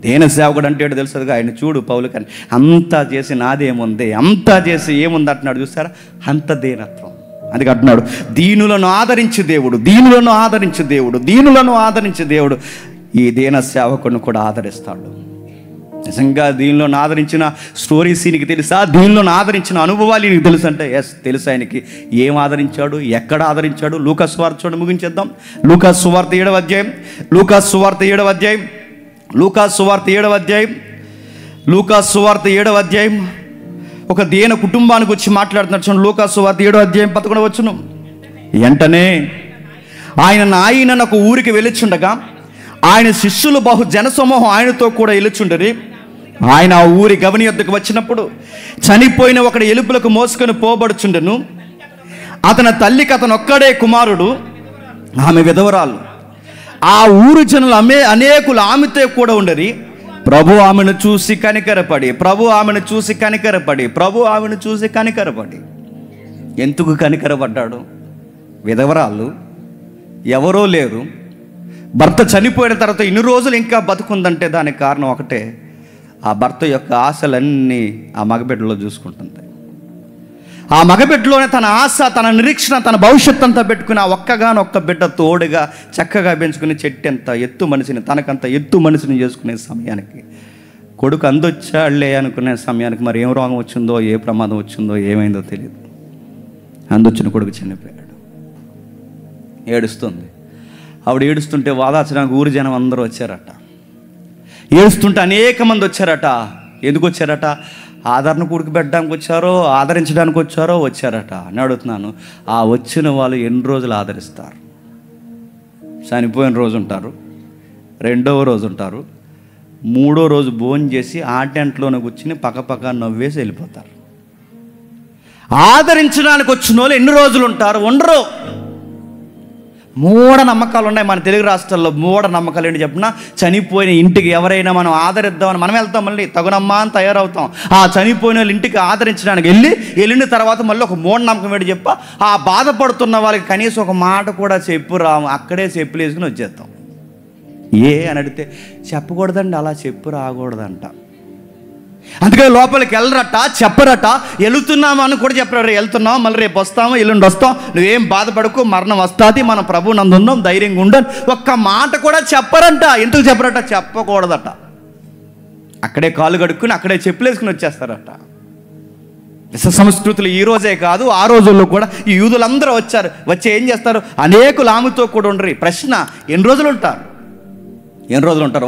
దేన సేవకుడు అంటే ఏంటో తెలుసుగా? ఆయన చూడు పౌలు కానీ అంతా చేసి నాదేముంది, అంతా చేసి ఏముంది అంటున్నాడు చూస్తారా? అంత దీనత్వం. అందుకే అంటున్నాడు దీనులను ఆదరించే దేవుడు ఈ దీన సేవకుడిని కూడా ఆదరిస్తాడు. నిజంగా దీనిలో ఆదరించిన స్టోరీస్ నీకు తెలుసా? దీనిలో ఆదరించిన అనుభవాలు నీకు తెలుసు అంటే తెలుసు. ఆయనకి ఏం ఆదరించాడు, ఎక్కడ ఆదరించాడు? లూకాసు వార్త చూడండి, ముగించేద్దాం. లూకాసు వార్త 7వ అధ్యాయం ఒక దేన కుటుంబానికి వచ్చి మాట్లాడుతున్నాడు చూడండి. లూకాసు వార్త 7వ అధ్యాయం 11వ వచనం. వెంటనే ఆయన ఒక ఊరికి వెళ్ళుచుండగా ఆయన శిష్యులు బహు జనసమూహం ఆయనతో కూడా వెళ్ళుచుండరి. ఆయన ఆ ఊరి గవని యొద్దకు వచ్చినప్పుడు చనిపోయిన ఒకడు ఎలుపులకు మోసుకొని పోబడుచుండెను. అతని తల్లికి అతనొక్కడే కుమారుడు, ఆమె విధవరాలు. ఆ ఊరు జనులు అనేకులు ఆమెతో కూడా ఉండరి. ప్రభు ఆమెను చూసి కనికరపడి ఎందుకు కనికరపడ్డాడు? విధవరాలు, ఎవరో లేరు, భర్త చనిపోయిన తర్వాత ఇన్ని రోజులు ఇంకా బతుకుందంటే దానికి కారణం ఒకటే, ఆ భర్త యొక్క ఆశలన్నీ ఆ మగబిడ్డలో చూసుకుంటుంది. ఆ మగబిడ్డలోనే తన ఆశ, తన నిరీక్షణ, తన భవిష్యత్తు అంతా పెట్టుకుని ఆ ఒక్క బిడ్డ తోడుగా చక్కగా పెంచుకుని చెట్టెంత ఎత్తు మనిషిని, తనకంత ఎత్తు మనిషిని చేసుకునే సమయానికి కొడుకు అందొచ్చాళ్లే అనుకునే సమయానికి మరి ఏం రోగం వచ్చిందో, ఏ ప్రమాదం వచ్చిందో, ఏమైందో తెలియదు. అందొచ్చిన కొడుకు చనిపోయాడు. ఏడుస్తుంది. ఆవిడ ఏడుస్తుంటే వాదాచడానికి ఊరి జనం అందరూ వచ్చారట. ఏడుస్తుంటే అనేక మంది వచ్చారట. ఎందుకు వచ్చారట? ఆదరణ కూడికి పెట్టడానికి వచ్చారో, ఆదరించడానికి వచ్చారట అని అడుగుతున్నాను. ఆ వచ్చిన వాళ్ళు ఎన్ని రోజులు ఆదరిస్తారు? చనిపోయిన రోజు ఉంటారు, 2వ రోజు ఉంటారు, 3వ రోజు భోజనం చేసి ఆ టెంట్లోనే కూర్చుని పక్క నవ్వేసి వెళ్ళిపోతారు. ఆదరించడానికి వచ్చిన వాళ్ళు ఎన్ని రోజులు ఉంటారు? ఉండరు. మూఢ నమ్మకాలు ఉన్నాయి మన తెలుగు రాష్ట్రాల్లో. మూఢ నమ్మకాలు ఏంటి చెప్పిన? చనిపోయిన ఇంటికి ఎవరైనా మనం ఆదరిద్దామని మనం వెళ్తాం, మళ్ళీ తగునమ్మా అని తయారవుతాం. ఆ చనిపోయిన వాళ్ళ ఇంటికి ఆదరించడానికి వెళ్ళిన తర్వాత మళ్ళీ ఒక మూఢనమ్మకం ఏంటి చెప్ప, ఆ బాధపడుతున్న వాళ్ళకి కనీసం ఒక మాట కూడా చెప్పురాము, అక్కడే చెప్పులు వేసుకుని వచ్చేస్తాం. అని అడిగితే చెప్పకూడదండి, అలా చెప్పు రాకూడదంట. అందుకని లోపలికి వెళ్ళరట, చెప్పరట. వెళుతున్నామని కూడా చెప్పరు. వెళ్తున్నాం, మళ్ళీ రేపు వస్తాము, ఎల్లుండి వస్తాం, నువ్వేం బాధపడకు, మరణం వస్తుంది, మన ప్రభు నందు ఉందాం, ధైర్యంగా ఉండాలి, ఒక్క మాట కూడా చెప్పరంట. ఎందుకు చెప్పరట? చెప్పకూడదట. అక్కడే కాలు కడుక్కుని అక్కడే చెప్పులేసుకుని వచ్చేస్తారట. విశ్వ సంస్కృతులు ఈ రోజే కాదు, ఆ రోజుల్లో కూడా ఈ యూదులందరూ వచ్చి ఏం చేస్తారు? అనేకులు ఆమెతో కూడా ఉండరు. ప్రశ్న, ఎన్ని రోజులు ఉంటారు?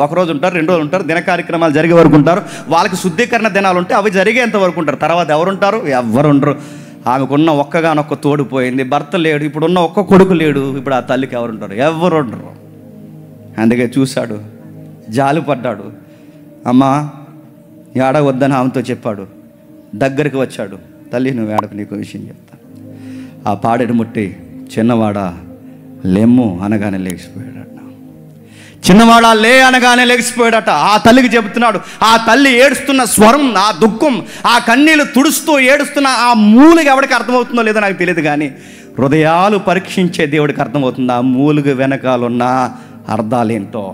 ఒక రోజు ఉంటారు, 2 రోజులు ఉంటారు, దిన కార్యక్రమాలు జరిగే వరకు ఉంటారు. వాళ్ళకి శుద్ధీకరణ దినాలు ఉంటే అవి జరిగేంత వరకు ఉంటారు. తర్వాత ఎవరుంటారు? ఎవ్వరు ఉండరు. ఆమెకున్న ఒక్కగానొక్క తోడిపోయింది, భర్త లేడు, ఇప్పుడున్న ఒక్క కొడుకు లేడు. ఇప్పుడు ఆ తల్లికి ఎవరుంటారు? ఎవరు ఉండరు. అందుకే చూశాడు, జాలిపడ్డాడు. అమ్మా ఏడవద్దని ఆమెతో చెప్పాడు. దగ్గరికి వచ్చాడు. తల్లి, నువ్వు ఏడకు, నీకు విషయం చెప్తాను. ఆ పాడెడు ముట్టి, చిన్నవాడా లెమ్ము అనగానే లేచిపోయాడట. చిన్నవాడా లే అనగానే లేచిపోయాడట. ఆ తల్లికి చెబుతున్నాడు. ఆ తల్లి ఏడుస్తున్న స్వరం, ఆ దుఃఖం, ఆ కన్నీళ్ళు తుడుస్తూ ఏడుస్తున్న ఆ మూలుగు ఎవరికి అర్థమవుతుందో లేదో నాకు తెలియదు, కానీ హృదయాలు పరీక్షించే దేవుడికి అర్థమవుతుంది ఆ మూలుగు వెనకాలన్న అర్థాలేంటో.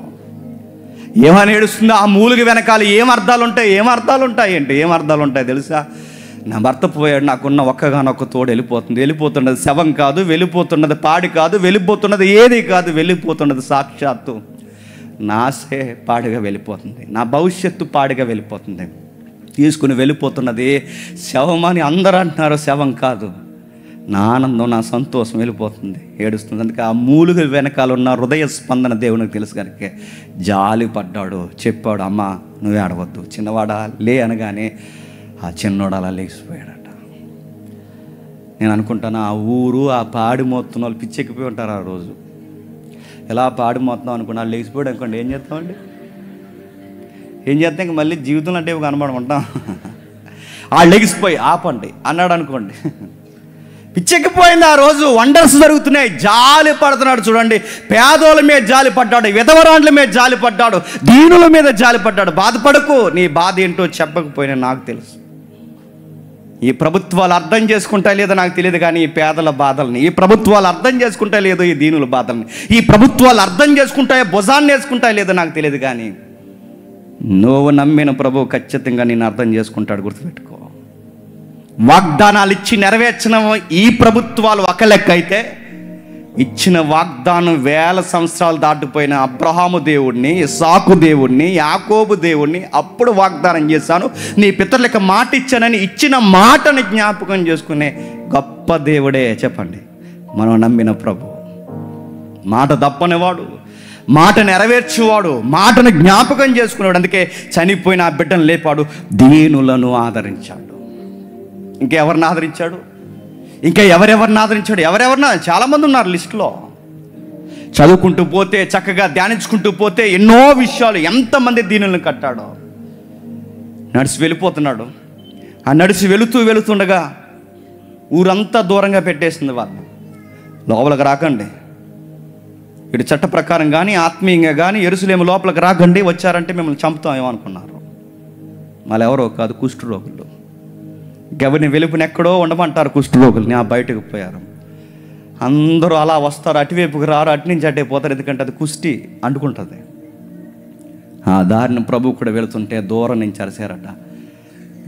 ఏమని ఏడుస్తుందో ఆ మూలుగు వెనకాల ఏం అర్థాలు ఉంటాయి తెలుసా? నా భర్త పోయాడు, నాకున్న ఒక్కగానొక్క తోడు వెళ్ళిపోతున్నది శవం కాదు, వెళ్ళిపోతున్నది పాడి కాదు, వెళ్ళిపోతున్నది ఏది కాదు, వెళ్ళిపోతున్నది సాక్షాత్తు నాసే పాడిగా వెళ్ళిపోతుంది, నా భవిష్యత్తు పాడిగా వెళ్ళిపోతుంది. తీసుకుని వెళ్ళిపోతున్నది శవం అని అందరూ అంటున్నారు, శవం కాదు. నా ఆనందం, నా సంతోషం వెళ్ళిపోతుంది, ఏడుస్తుంది. అందుకే ఆ మూలుగు వెనకాల ఉన్న హృదయ స్పందన దేవునికి తెలుసు కనుక జాలి పడ్డాడు. చెప్పాడు, అమ్మ నువ్వే ఆడవద్దు, చిన్నవాడా లే అనగానే ఆ చిన్నోడు అలా లేచిపోయాడట. నేను అనుకుంటాను, ఆ ఊరు, ఆ పాడి మోస్తున్న వాళ్ళు పిచ్చెక్కిపోయి ఉంటారు. ఆ రోజు ఎలా పాడి మోస్తున్నాం అనుకున్నా, లేచిపోయాడు అనుకోండి, ఏం చేస్తామండి? ఇంక మళ్ళీ జీవితంలో అంటే కనబడమంటాం. ఆ లెగిసిపోయి ఆపండి అన్నాడు అనుకోండి, పిచ్చెక్కిపోయింది. ఆ రోజు వండర్స్ జరుగుతున్నాయి. జాలి పడుతున్నాడు చూడండి. పేదోళ్ళ మీద జాలి పడ్డాడు, విధవరాండ్ల మీద జాలి పడ్డాడు, దీనుల మీద జాలి పడ్డాడు. బాధపడకు, నీ బాధ ఏంటో చెప్పకపోయినా నాకు తెలుసు. ఈ ప్రభుత్వాలు అర్థం చేసుకుంటా లేదో నాకు తెలియదు, కానీ ఈ పేదల బాధల్ని ఈ ప్రభుత్వాలు అర్థం చేసుకుంటా లేదో, ఈ దీనుల బాధల్ని ఈ ప్రభుత్వాలు అర్థం చేసుకుంటాయో, భుజాన్ని వేసుకుంటా లేదో నాకు తెలియదు, కానీ నువ్వు నమ్మిన ప్రభు ఖచ్చితంగా నేను అర్థం చేసుకుంటాడు. గుర్తుపెట్టుకో. వాగ్దానాలు ఇచ్చి నెరవేర్చిన ఈ ప్రభుత్వాలు ఒక లెక్క అయితే, ఇచ్చిన వాగ్దానం 1000 సంవత్సరాలు దాటిపోయిన అబ్రహాము దేవుడిని, ఇస్సాకు దేవుడిని, యాకోబు దేవుడిని అప్పుడు వాగ్దానం చేశాను, నీ పితరులకు మాట ఇచ్చానని ఇచ్చిన మాటని జ్ఞాపకం చేసుకునే గొప్ప దేవుడే. చెప్పండి, మనం నమ్మిన ప్రభు. మాట తప్పనివాడు, మాట నెరవేర్చేవాడు, మాటను జ్ఞాపకం చేసుకునేవాడు. అందుకే చనిపోయిన ఆ బిడ్డను లేపాడు, దీనులను ఆదరించాడు. ఇంకెవరిని ఆదరించాడు? ఎవరెవరిని ఆదరించాడు? చాలామంది ఉన్నారు లిస్టులో. చదువుకుంటూ పోతే, చక్కగా ధ్యానించుకుంటూ పోతే ఎన్నో విషయాలు, ఎంతమంది దీనులను కట్టాడో. నడిచి వెళ్ళిపోతున్నాడు. ఆ నడిచి వెళుతుండగా ఊరంతా దూరంగా పెట్టేసింది వాళ్ళు. లోపలికి రాకండి, ఇటు చట్ట ప్రకారం కానీ ఆత్మీయంగా కానీ యెరూషలేము లోపలికి రాకండి, వచ్చారంటే మిమ్మల్ని చంపుతామేమో అనుకున్నారు. మళ్ళీ ఎవరో కాదు, కుష్ఠరోగులు. ఎవరిని వెలుపుని ఎక్కడో ఉండమంటారు కుష్ఠరోగుల్ని, ఆ బయటకు పోయారు. అందరూ అలా వస్తారు, అటువైపుకి రారు, అటు నుంచి అటే పోతారు, ఎందుకంటే అది కుష్టి అంటుకుంటుంది. ఆ దారిని ప్రభు కూడా వెళుతుంటే దూరం నుంచి అరిశారట,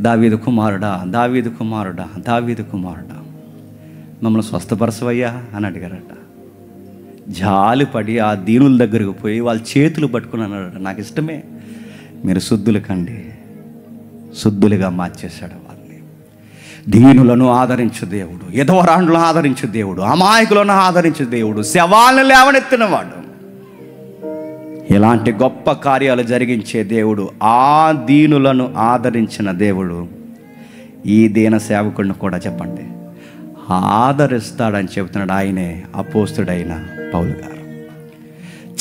దావీదు కుమారుడా, దావీదు కుమారుడా, దావీదు కుమారుడా, మమ్మల్ని స్వస్థపరచవయ్యా అని అడిగారట. జాలిపడి ఆ దీనుల దగ్గరకు పోయి వాళ్ళ చేతులు పట్టుకుని అన్నాడట, నాకు ఇష్టమే, మీరు శుద్ధులు కండి. శుద్ధులుగా మార్చేశాడు వాళ్ళని. దీనులను ఆదరించు దేవుడు, ఎదవరాండ్లను ఆదరించు దేవుడు, అమాయకులను ఆదరించు దేవుడు, శవాలను లేవనెత్తినవాడు, ఇలాంటి గొప్ప కార్యాలు జరిగించే దేవుడు, ఆ దీనులను ఆదరించిన దేవుడు ఈ దీన సేవకుడిని కూడా చెప్పండి ఆదరిస్తాడని చెబుతున్నాడు. ఆయనే అపోస్తుడైన పౌలు గారు.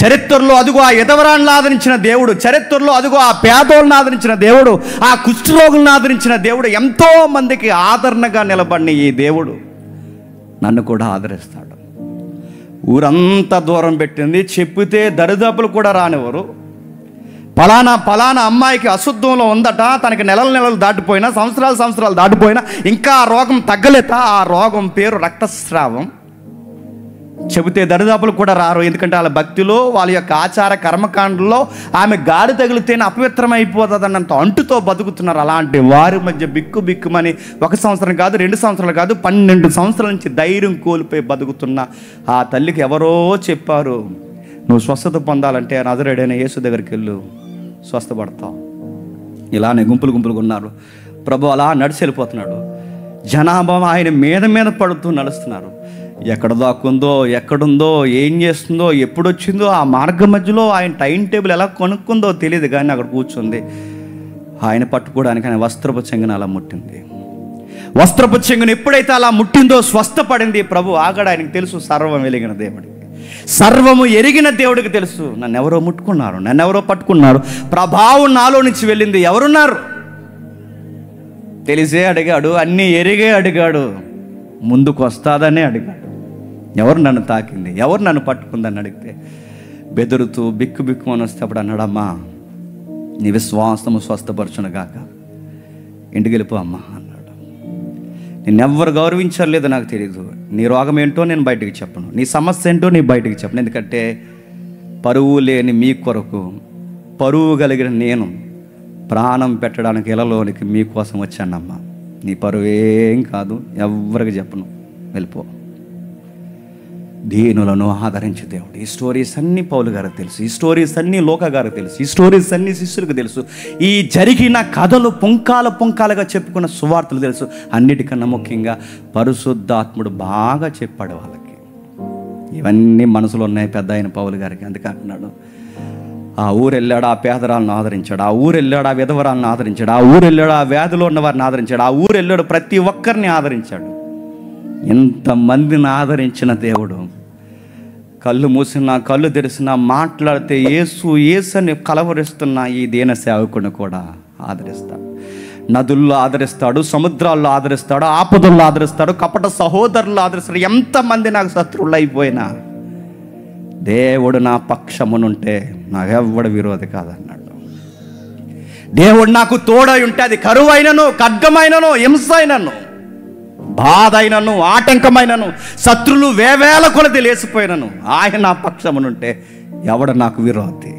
చరిత్రలో అదుగో ఆ ఎదవరాన్ని ఆదరించిన దేవుడు, చరిత్రలో అదుగో ఆ పేదోళ్ళని ఆదరించిన దేవుడు, ఆ కుష్ఠరోగులను ఆదరించిన దేవుడు, ఎంతో మందికి ఆదరణగా నిలబడిన ఈ దేవుడు నన్ను కూడా ఆదరిస్తాడు. ఊరంతా దూరం పెట్టింది, చెప్పితే దరిదాపులు కూడా రానివ్వరు. పలానా అమ్మాయికి అశుద్ధంలో ఉందట, తనకి నెలలు దాటిపోయినా, సంవత్సరాలు దాటిపోయినా ఇంకా ఆ రోగం తగ్గలేట. ఆ రోగం పేరు రక్తస్రావం. చెబితే దరిదాపులు కూడా రారు. ఎందుకంటే వాళ్ళ భక్తిలో, వాళ్ళ యొక్క ఆచార కర్మకాండలో ఆమె గాడి తగిలితేనే అపవిత్రం అయిపోతుంది అన్నంత అంటుతో బతుకుతున్నారు. అలాంటి వారి మధ్య బిక్కుమని 1 సంవత్సరం కాదు, 2 సంవత్సరాలు కాదు, 12 సంవత్సరాల నుంచి ధైర్యం కోల్పోయి బతుకుతున్న ఆ తల్లికి ఎవరో చెప్పారు, నువ్వు స్వస్థత పొందాలంటే నజరేయుడైన యేసు దగ్గరికి వెళ్ళు, స్వస్థపడతావు. ఇలానే గుంపులుగా ఉన్నారు. ప్రభు అలా నడిచి వెళ్ళిపోతున్నాడు. జనాభా ఆయన మీద పడుతూ నడుస్తున్నారు. ఎక్కడ దాక్కుందో, ఎక్కడుందో, ఏం చేస్తుందో, ఎప్పుడు వచ్చిందో, ఆ మార్గం మధ్యలో ఆయన టైం టేబుల్ ఎలా కొనుక్కుందో తెలియదు. కానీ అక్కడ కూర్చుంది. ఆయన పట్టుకోవడానికి ఆయన వస్త్రపు చెంగును అలా ముట్టింది. వస్త్రపు చెంగును ఎప్పుడైతే అలా ముట్టిందో స్వస్థపడింది. ప్రభు ఆగడ ఆయనకు తెలుసు, సర్వం వెలిగిన దేవుడికి, సర్వము ఎరిగిన దేవుడికి తెలుసు. నన్ను ఎవరో ముట్టుకున్నారు, నన్ను ఎవరో పట్టుకున్నారు, ప్రభావం నాలో నుంచి వెళ్ళింది. ఎవరున్నారు తెలిసే అడిగాడు, అన్నీ ఎరిగే అడిగాడు, ముందుకు వస్తాదనే అడిగాడు. ఎవరు నన్ను తాకింది, ఎవరు నన్ను పట్టుకుందని అడిగితే బెదురుతూ బిక్కుమని వస్తే అప్పుడు అన్నాడమ్మా, నీ విశ్వాసము స్వస్థపరచును గాక, ఇంటికి వెళ్ళిపో అమ్మా అన్నాడు. నిన్నెవ్వరు గౌరవించలేదో నాకు తెలియదు. నీ రోగం ఏంటో నేను బయటికి చెప్పను, నీ సమస్య ఏంటో నీ బయటికి చెప్పను. ఎందుకంటే పరువు లేని మీ కొరకు పరువు కలిగిన నేను ప్రాణం పెట్టడానికి ఇళ్ళలోనికి మీకోసం వచ్చానమ్మా. నీ పరువేం కాదు, ఎవరికి చెప్పను, వెళ్ళిపో. దీనులను ఆదరించే దేవుడు. ఈ స్టోరీస్ అన్నీ పౌలు గారికి తెలుసు, ఈ స్టోరీస్ అన్నీ లోక గారికి తెలుసు, ఈ స్టోరీస్ అన్నీ శిష్యులకు తెలుసు, ఈ జరిగిన కథలు పుంకాలుగా చెప్పుకున్న సువార్తలు తెలుసు. అన్నిటికన్నా ముఖ్యంగా పరిశుద్ధాత్ముడు బాగా చెప్పాడు వాళ్ళకి. ఇవన్నీ మనసులో ఉన్నాయి పెద్ద అయిన పౌలు గారికి. అందుకే అంటున్నాడు, ఆ ఊరు వెళ్ళాడు, ఆ పేదరాలను ఆదరించాడు, ఆ ఊరు వెళ్ళాడు, ఆ విధవరాలను ఆదరించాడు, ఆ ఊరు వెళ్ళాడు, ఆ వ్యాధిలో ఉన్న వారిని ఆదరించాడు, ఆ ఊరు వెళ్ళాడు, ప్రతి ఒక్కరిని ఆదరించాడు. ఎంతమందిని ఆదరించిన దేవుడు కళ్ళు మూసినా కళ్ళు తెరిసినా మాట్లాడితే యేసు అని కలవరిస్తున్న ఈ దీన సేవకుడిని కూడా ఆదరిస్తాడు. నదుల్లో ఆదరిస్తాడు, సముద్రాల్లో ఆదరిస్తాడు, ఆపదల్లో ఆదరిస్తాడు, కపట సహోదరులు ఆదరిస్తాడు. ఎంతమంది నాకు శత్రువులు అయిపోయినా దేవుడు నా పక్షమునుంటే నాకెవ్వడు విరోధి కాదన్నాడు. దేవుడు నాకు తోడై ఉంటే అది కరువైనను, ఖడ్గమైనను, హింస అయినను, బాధ అయినను, ఆటంకమైనను, శత్రులు వేవేల కొలది లేచిపోయినను ఆయన నా పక్షమునుంటే ఎవడు నాకు విరోధి.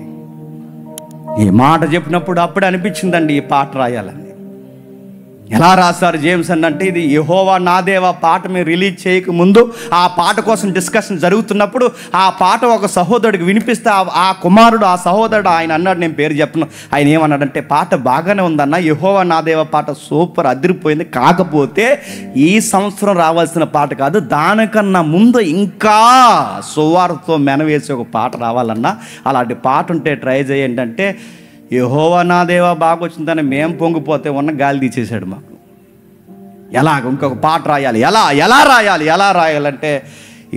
ఈ మాట చెప్పినప్పుడు అప్పుడే అనిపించిందండి ఈ పాట రాయాలని. ఎలా రాశారు జేమ్స్ అంటే, ఇది యెహోవా నా దేవా పాట మీరు రిలీజ్ చేయక ముందు ఆ పాట కోసం డిస్కషన్ జరుగుతున్నప్పుడు ఆ పాట ఒక సహోదరుడికి వినిపిస్తే ఆ కుమారుడు, ఆ సహోదరుడు ఆయన అన్నాడు, నేను పేరు చెప్పను, ఆయన ఏమన్నాడంటే, పాట బాగానే ఉందన్న, యెహోవా నా దేవా పాట సూపర్ అదిరిపోయింది, కాకపోతే ఈ సంవత్సరం రావాల్సిన పాట కాదు, దానికన్నా ముందు ఇంకా సువార్తతో మెనవేసి ఒక పాట రావాలన్నా, అలాంటి పాట ఉంటే ట్రై చేయండి అంటే, యెహోవా నా దేవా బాగా వచ్చిందని మేము పొంగిపోతే ఉన్న గాలి తీసేశాడు మాకు. ఎలాగ ఇంకొక పాట రాయాలి, ఎలా రాయాలంటే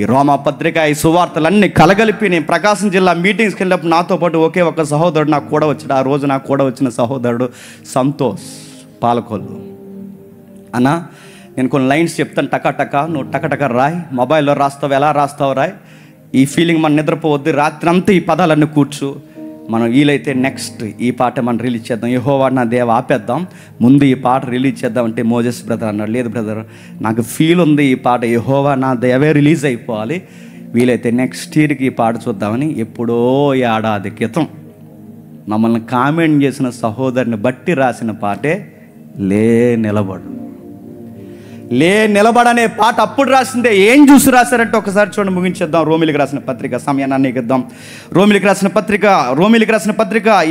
ఈ రోమా పత్రిక, ఈ సువార్తలన్నీ కలగలిపి నేను ప్రకాశం జిల్లా మీటింగ్స్కి వెళ్ళినప్పుడు నాతో పాటు ఒకే ఒక సహోదరుడు నాకు కూడా వచ్చాడు. ఆ రోజు నాకు కూడా వచ్చిన సహోదరుడు సంతోష్ పాలకొల్లు. అన్న నేను కొన్ని లైన్స్ చెప్తాను, టకా నువ్వు టక రాయి, మొబైల్లో రాస్తావు, ఎలా రాస్తావు రాయి, ఈ ఫీలింగ్ మనం నిద్రపోవద్దు, రాత్రి అంతా ఈ పదాలన్నీ కూర్చు, మనం వీలైతే నెక్స్ట్ ఈ పాట మనం రిలీజ్ చేద్దాం, యెహోవా నా దేవ ఆపేద్దాం, ముందు ఈ పాట రిలీజ్ చేద్దాం అంటే మోజెస్ బ్రదర్ అన్నాడు, లేదు బ్రదర్ నాకు ఫీల్ ఉంది ఈ పాట యెహోవా నా దేవే రిలీజ్ అయిపోవాలి, వీలైతే నెక్స్ట్ ఇయర్కి ఈ పాట చూద్దామని. ఎప్పుడో ఏడాది క్రితం మమ్మల్ని కామెంట్ చేసిన సహోదరుని బట్టి రాసిన పాటే లే నిలబడనే పాట అప్పుడు రాసిందే. ఏం చూసి రాశారంటే ఒకసారి చూడండి, ముగించేద్దాం. రోమిలికి రాసిన పత్రిక, సమయాన్ని ఇద్దాం. రోమిలికి రాసిన పత్రిక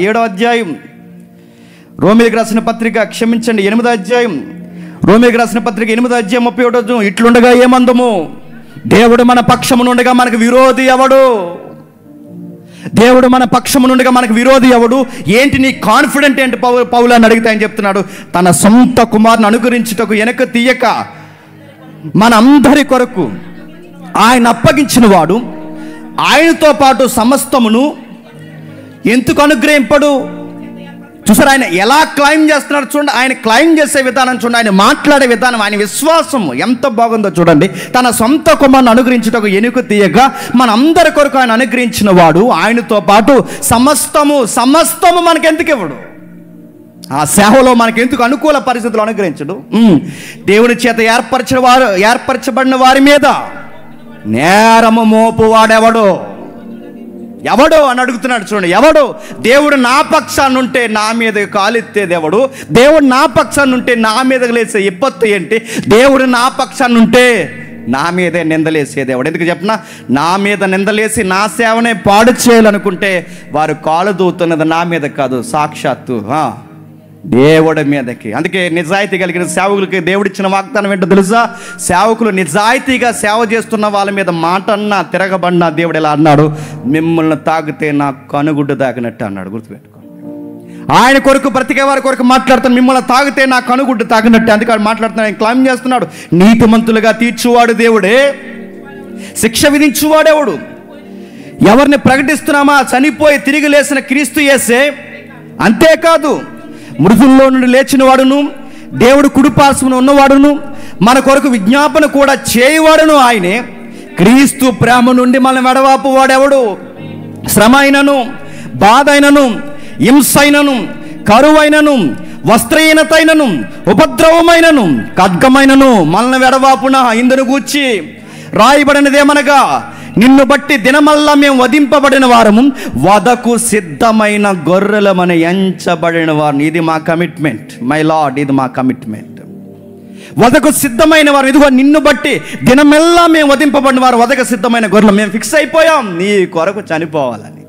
7వ అధ్యాయం, రోమిలికి రాసిన పత్రిక 8వ అధ్యాయం, రోమిలికి రాసిన పత్రిక 8వ అధ్యాయం 31. ఇట్లుండగా ఏమందము, దేవుడు మన పక్షమునుండగా మనకు విరోధి ఎవడు? దేవుడు మన పక్షమునుండగా మనకు విరోధి ఎవడు? ఏంటి నీ కాన్ఫిడెంట్ ఏంటి పౌలు అని అడిగితే ఆయన చెప్తున్నాడు, తన సొంత కుమారుని అనుగ్రహించుటకు వెనక తీయక మన అందరి కొరకు ఆయన అప్పగించిన వాడు ఆయనతో పాటు సమస్తమును ఎందుకు అనుగ్రహింపడు? చూసారు ఆయన ఎలా క్లైమ్ చేస్తున్నాడు చూడండి, ఆయన క్లైమ్ చేసే విధానం చూడండి, ఆయన మాట్లాడే విధానం, ఆయన విశ్వాసం ఎంత బాగుందో చూడండి. తన సొంత కుమారుని అనుగ్రహించుటకు ఎనుక తీయగా మన అందరి కొరకు ఆయన అనుగ్రహించిన వాడు ఆయనతో పాటు సమస్తము మనకెందుకు ఇవ్వడు? ఆ సేవలో మనకెందుకు అనుకూల పరిస్థితులు అనుగ్రహించడు? దేవుని చేత ఏర్పరచబడిన వారి మీద నేరము మోపువాడెవడు? ఎవడు అని అడుగుతున్నాడు. చూడండి, ఎవడు? దేవుడు నా పక్షాన్ని ఉంటే నా మీద కాలెత్తేది ఎవడు? దేవుడు నా పక్షాన్ని ఉంటే నా మీద లేసే ఇబ్బంది ఏంటి? దేవుడు నా పక్షాన్ని ఉంటే నా మీదే నిందలేసేది ఎవడు? ఎందుకు చెప్పనా, నా మీద నిందలేసి నా సేవనే పాడు చేయాలనుకుంటే వారు కాలు దూతున్నది నా మీద కాదు, సాక్షాత్తు దేవుడి మీదకి. అందుకే నిజాయితీ కలిగిన సేవకులకి దేవుడిచ్చిన వాగ్దానం ఏంటో తెలుసా? సేవకులు నిజాయితీగా సేవ చేస్తున్న వాళ్ళ మీద మాట అన్నా తిరగబడినా దేవుడు ఎలా అన్నాడు? మిమ్మల్ని తాకితే నా కనుగుడ్డు తాకినట్టు అన్నాడు. గుర్తుపెట్టుకో, ఆయన కొరకు బ్రతికే వారి కొరకు మాట్లాడుతాను. మిమ్మల్ని తాగితే నా కనుగుడ్డు తాకినట్టు. అందుకే ఆయన మాట్లాడుతున్నాడు, క్లైమ్ చేస్తున్నాడు. నీతిమంతులుగా తీర్చువాడు దేవుడే, శిక్ష విధించువాడెవడు? ఎవరిని ప్రకటిస్తున్నామా? చనిపోయి తిరిగి లేచిన క్రీస్తు యేసే. అంతేకాదు, మృతుల్లో నుండి లేచిన వాడును, దేవుడు కుడిపార్శ్వమున ఉన్నవాడును, మన కొరకు విజ్ఞాపన కూడా చేయవాడును ఆయనే. క్రీస్తు ప్రేమ నుండి మనం వెడవాపు వాడెవడు? శ్రమ అయినను, బాధ అయినను, హింసైనను, కరువైనను, వస్త్రహీనతైనను, ఉపద్రవమైనను, ఖడ్గమైనను మనల్ని వెడవాపున ఇందును గూర్చి రాయబడినదేమనగా, నిన్ను బట్టి దినమల్లా మేము వధింపబడిన వారము, వధకు సిద్ధమైన గొర్రెలమని ఎంచబడిన వారిని. ఇది మా కమిట్మెంట్, మై లార్డ్, ఇది మా కమిట్మెంట్. వధకు సిద్ధమైన వారు, ఇదిగో నిన్ను బట్టి దినమెల్లా మేము వధింపబడిన వారు, వధకు సిద్ధమైన గొర్రెలు. మేము ఫిక్స్ అయిపోయాం నీ కొరకు చనిపోవాలని,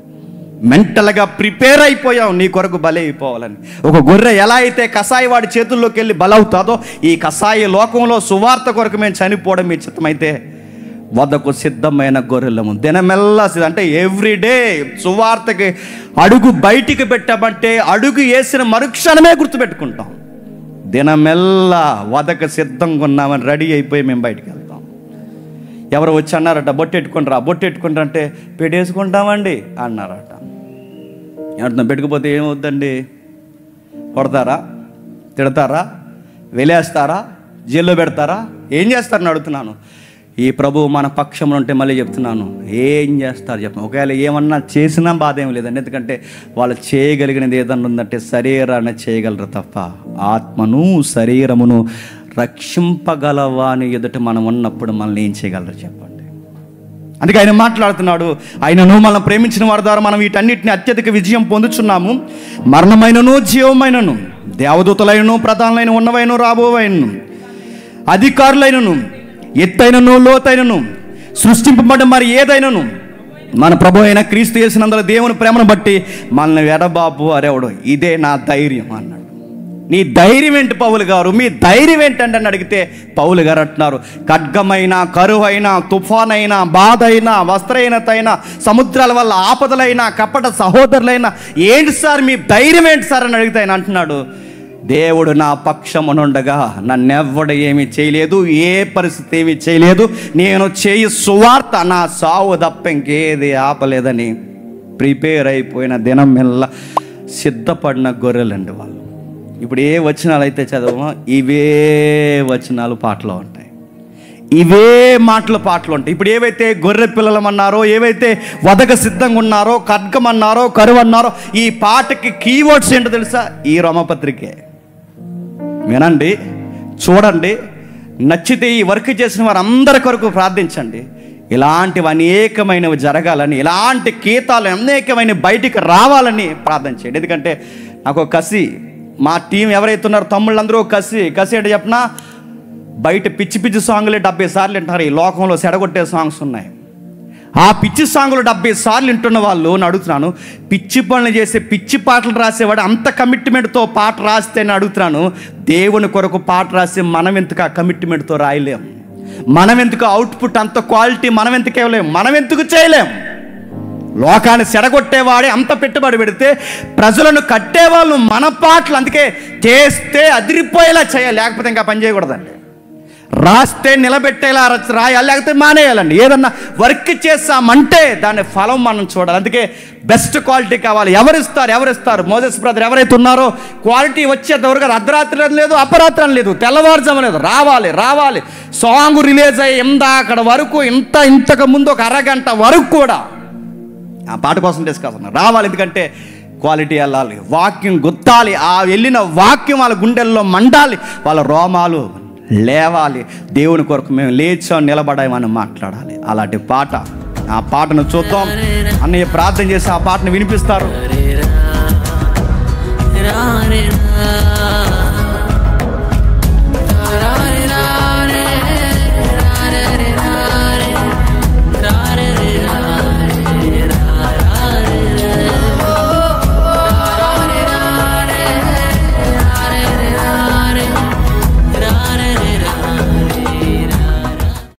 మెంటల్గా ప్రిపేర్ అయిపోయాం నీ కొరకు బలి అయిపోవాలని. ఒక గొర్రె ఎలా అయితే కసాయి వాడి చేతుల్లోకి వెళ్ళి బలవుతాదో, ఈ కసాయి లోకంలో సువార్త కొరకు మేము చనిపోవడం మీ చిత్తమైతే వద్దకు సిద్ధమైన గొర్రెలము. దినమెల్లా అంటే ఎవ్రీడే సువార్తకి అడుగు బయటికి పెట్టామంటే అడుగు వేసిన మరుక్షణమే గుర్తుపెట్టుకుంటాం. దినమెల్లా వదకు సిద్ధంగా ఉన్నామని రెడీ అయిపోయి మేము బయటికి వెళ్తాం. ఎవరు వచ్చి అన్నారట, బొట్టెట్టుకుంటారా? బొట్టెట్టుకుంటారా అంటే పెట్టేసుకుంటామండి అన్నారట. ఏమంటున్నాం? పెట్టుకుపోతే ఏమవుద్దండి? కొడతారా? తిడతారా? వెలేస్తారా? జైల్లో పెడతారా? ఏం చేస్తారని అడుగుతున్నాను. ఈ ప్రభువు మన పక్షంలో ఉంటే మళ్ళీ చెప్తున్నాను, ఏం చేస్తారు చెప్పండి. ఒకవేళ ఏమన్నా చేసినా బాధ ఏం లేదండి. ఎందుకంటే వాళ్ళు చేయగలిగినది ఏదన్నా ఉందంటే శరీరాన్ని చేయగలరు తప్ప ఆత్మను శరీరమును రక్షింపగలవాని ఎదుట మనం ఉన్నప్పుడు మనల్ని ఏం చేయగలరు చెప్పండి. అందుకే ఆయన మాట్లాడుతున్నాడు, ఆయనను మనం ప్రేమించిన వారి ద్వారా మనం వీటన్నిటిని అత్యధిక విజయం పొందుచున్నాము. మరణమైనను జీవమైనను, దేవదూతలైనను, ప్రధానులైన ఉన్నవైన రాబోవైనను, అధికారులైనను, ఎత్తైనను లోతైనను, సృష్టింపబడ్డ మరి ఏదైనను మన ప్రభు అయిన క్రీస్తు యేసునందు దేవుని ప్రేమను బట్టి మనల్ని ఎడబాపు అరేవడు. ఇదే నా ధైర్యం అన్నాడు. నీ ధైర్యం ఏంటి పౌలు గారు? మీ ధైర్యం ఏంటంటే అని అడిగితే పౌలు గారు అంటున్నారు, ఖడ్గమైన, కరువైన, తుఫానైన, బాధ అయినా, వస్త్రహీనతైన, సముద్రాల వల్ల ఆపదలైన, కపట సహోదరులైన, ఏంటి సార్ మీ ధైర్యం ఏంటి సార్ అని అడిగితే ఆయన అంటున్నాడు, దేవుడు నా పక్షమునుండగా నన్నెవ్వడు ఏమీ చేయలేదు, ఏ పరిస్థితి ఏమీ చేయలేదు. నేను చేయి సువార్త నా సావు తప్ప ఇంకేది ఆపలేదని ప్రిపేర్ అయిపోయిన దినం మెల్ల సిద్ధపడిన గొర్రెలండి వాళ్ళు. ఇప్పుడు ఏ వచనాలు అయితే చదవమో ఇవే వచనాలు పాటలో ఉంటాయి, ఇవే మాటలు పాటలు ఉంటాయి. ఇప్పుడు ఏవైతే గొర్రె పిల్లలమన్నారో, ఏవైతే వదక సిద్ధంగా ఉన్నారో, ఖడ్గం అన్నారో, కరువు అన్నారో, ఈ పాటకి కీవర్డ్స్ ఏంటో తెలుసా? ఈ రోమపత్రికే. వినండి, చూడండి, నచ్చితే ఈ వర్క్ చేసిన వారు అందరి కొరకు ప్రార్థించండి. ఇలాంటివి అనేకమైనవి జరగాలని, ఇలాంటి గీతాలు అనేకమైన బయటికి రావాలని ప్రార్థన చేయండి. ఎందుకంటే నాకు ఒక కసి, మా టీం ఎవరైతే ఉన్నారో తమ్ముళ్ళందరూ కసి అంటే చెప్పినా బయట పిచ్చి పిచ్చి సాంగులే 70 సార్లు వింటున్నారు. ఈ లోకంలో సెడగొట్టే సాంగ్స్ ఉన్నాయి. ఆ పిచ్చి సాంగులు 70 సార్లు వింటున్న వాళ్ళు అడుగుతున్నాను, పిచ్చి పనులు చేసే పిచ్చి పాటలు రాసేవాడు అంత కమిట్మెంట్తో పాట రాస్తే అని అడుగుతున్నాను. దేవుని కొరకు పాట రాసి మనం ఎందుకు ఆ కమిట్మెంట్తో రాయలేం? మనం ఎందుకు అవుట్పుట్ అంత క్వాలిటీ మనం ఎందుకు ఇవ్వలేం? మనం ఎందుకు చేయలేం? లోకాన్ని సెడగొట్టేవాడే అంత పెట్టుబడి పెడితే ప్రజలను కట్టేవాళ్ళు మన పాటలు. అందుకే చేస్తే అదిరిపోయేలా చేయాలి, లేకపోతే ఇంకా పని చేయకూడదండి. రాస్తే నిలబెట్టేలా రాయాలి, లేకపోతే మానేయాలండి. ఏదన్నా వర్క్ చేస్తామంటే దాని ఫలం మనం చూడాలి. అందుకే బెస్ట్ క్వాలిటీ కావాలి. ఎవరిస్తారు? మోసెస్ బ్రదర్ ఎవరైతే ఉన్నారో క్వాలిటీ వచ్చేంతవరకు అర్ధరాత్రి అని లేదు, అపరాత్రి లేదు, తెల్లవారుజాము లేదు, రావాలి. సాంగ్ రిలీజ్ అయ్యి అక్కడ వరకు ఇంతకు ముందు ఒక అరగంట వరకు కూడా ఆ పాట కోసం డిస్కషన్ రావాలి. ఎందుకంటే క్వాలిటీ వెళ్ళాలి, వాక్యం గుర్తాలి, ఆ వెళ్ళిన వాక్యం వాళ్ళ గుండెల్లో మండాలి, వాళ్ళ రోమాలు లేవాలి, దేవుని కొరకు మేము లేచాం నిలబడామని మాట్లాడాలి. అలాంటి పాట, ఆ పాటను చూద్దాం. అన్నయ్య ప్రార్థన చేసి ఆ పాటను వినిపిస్తారు.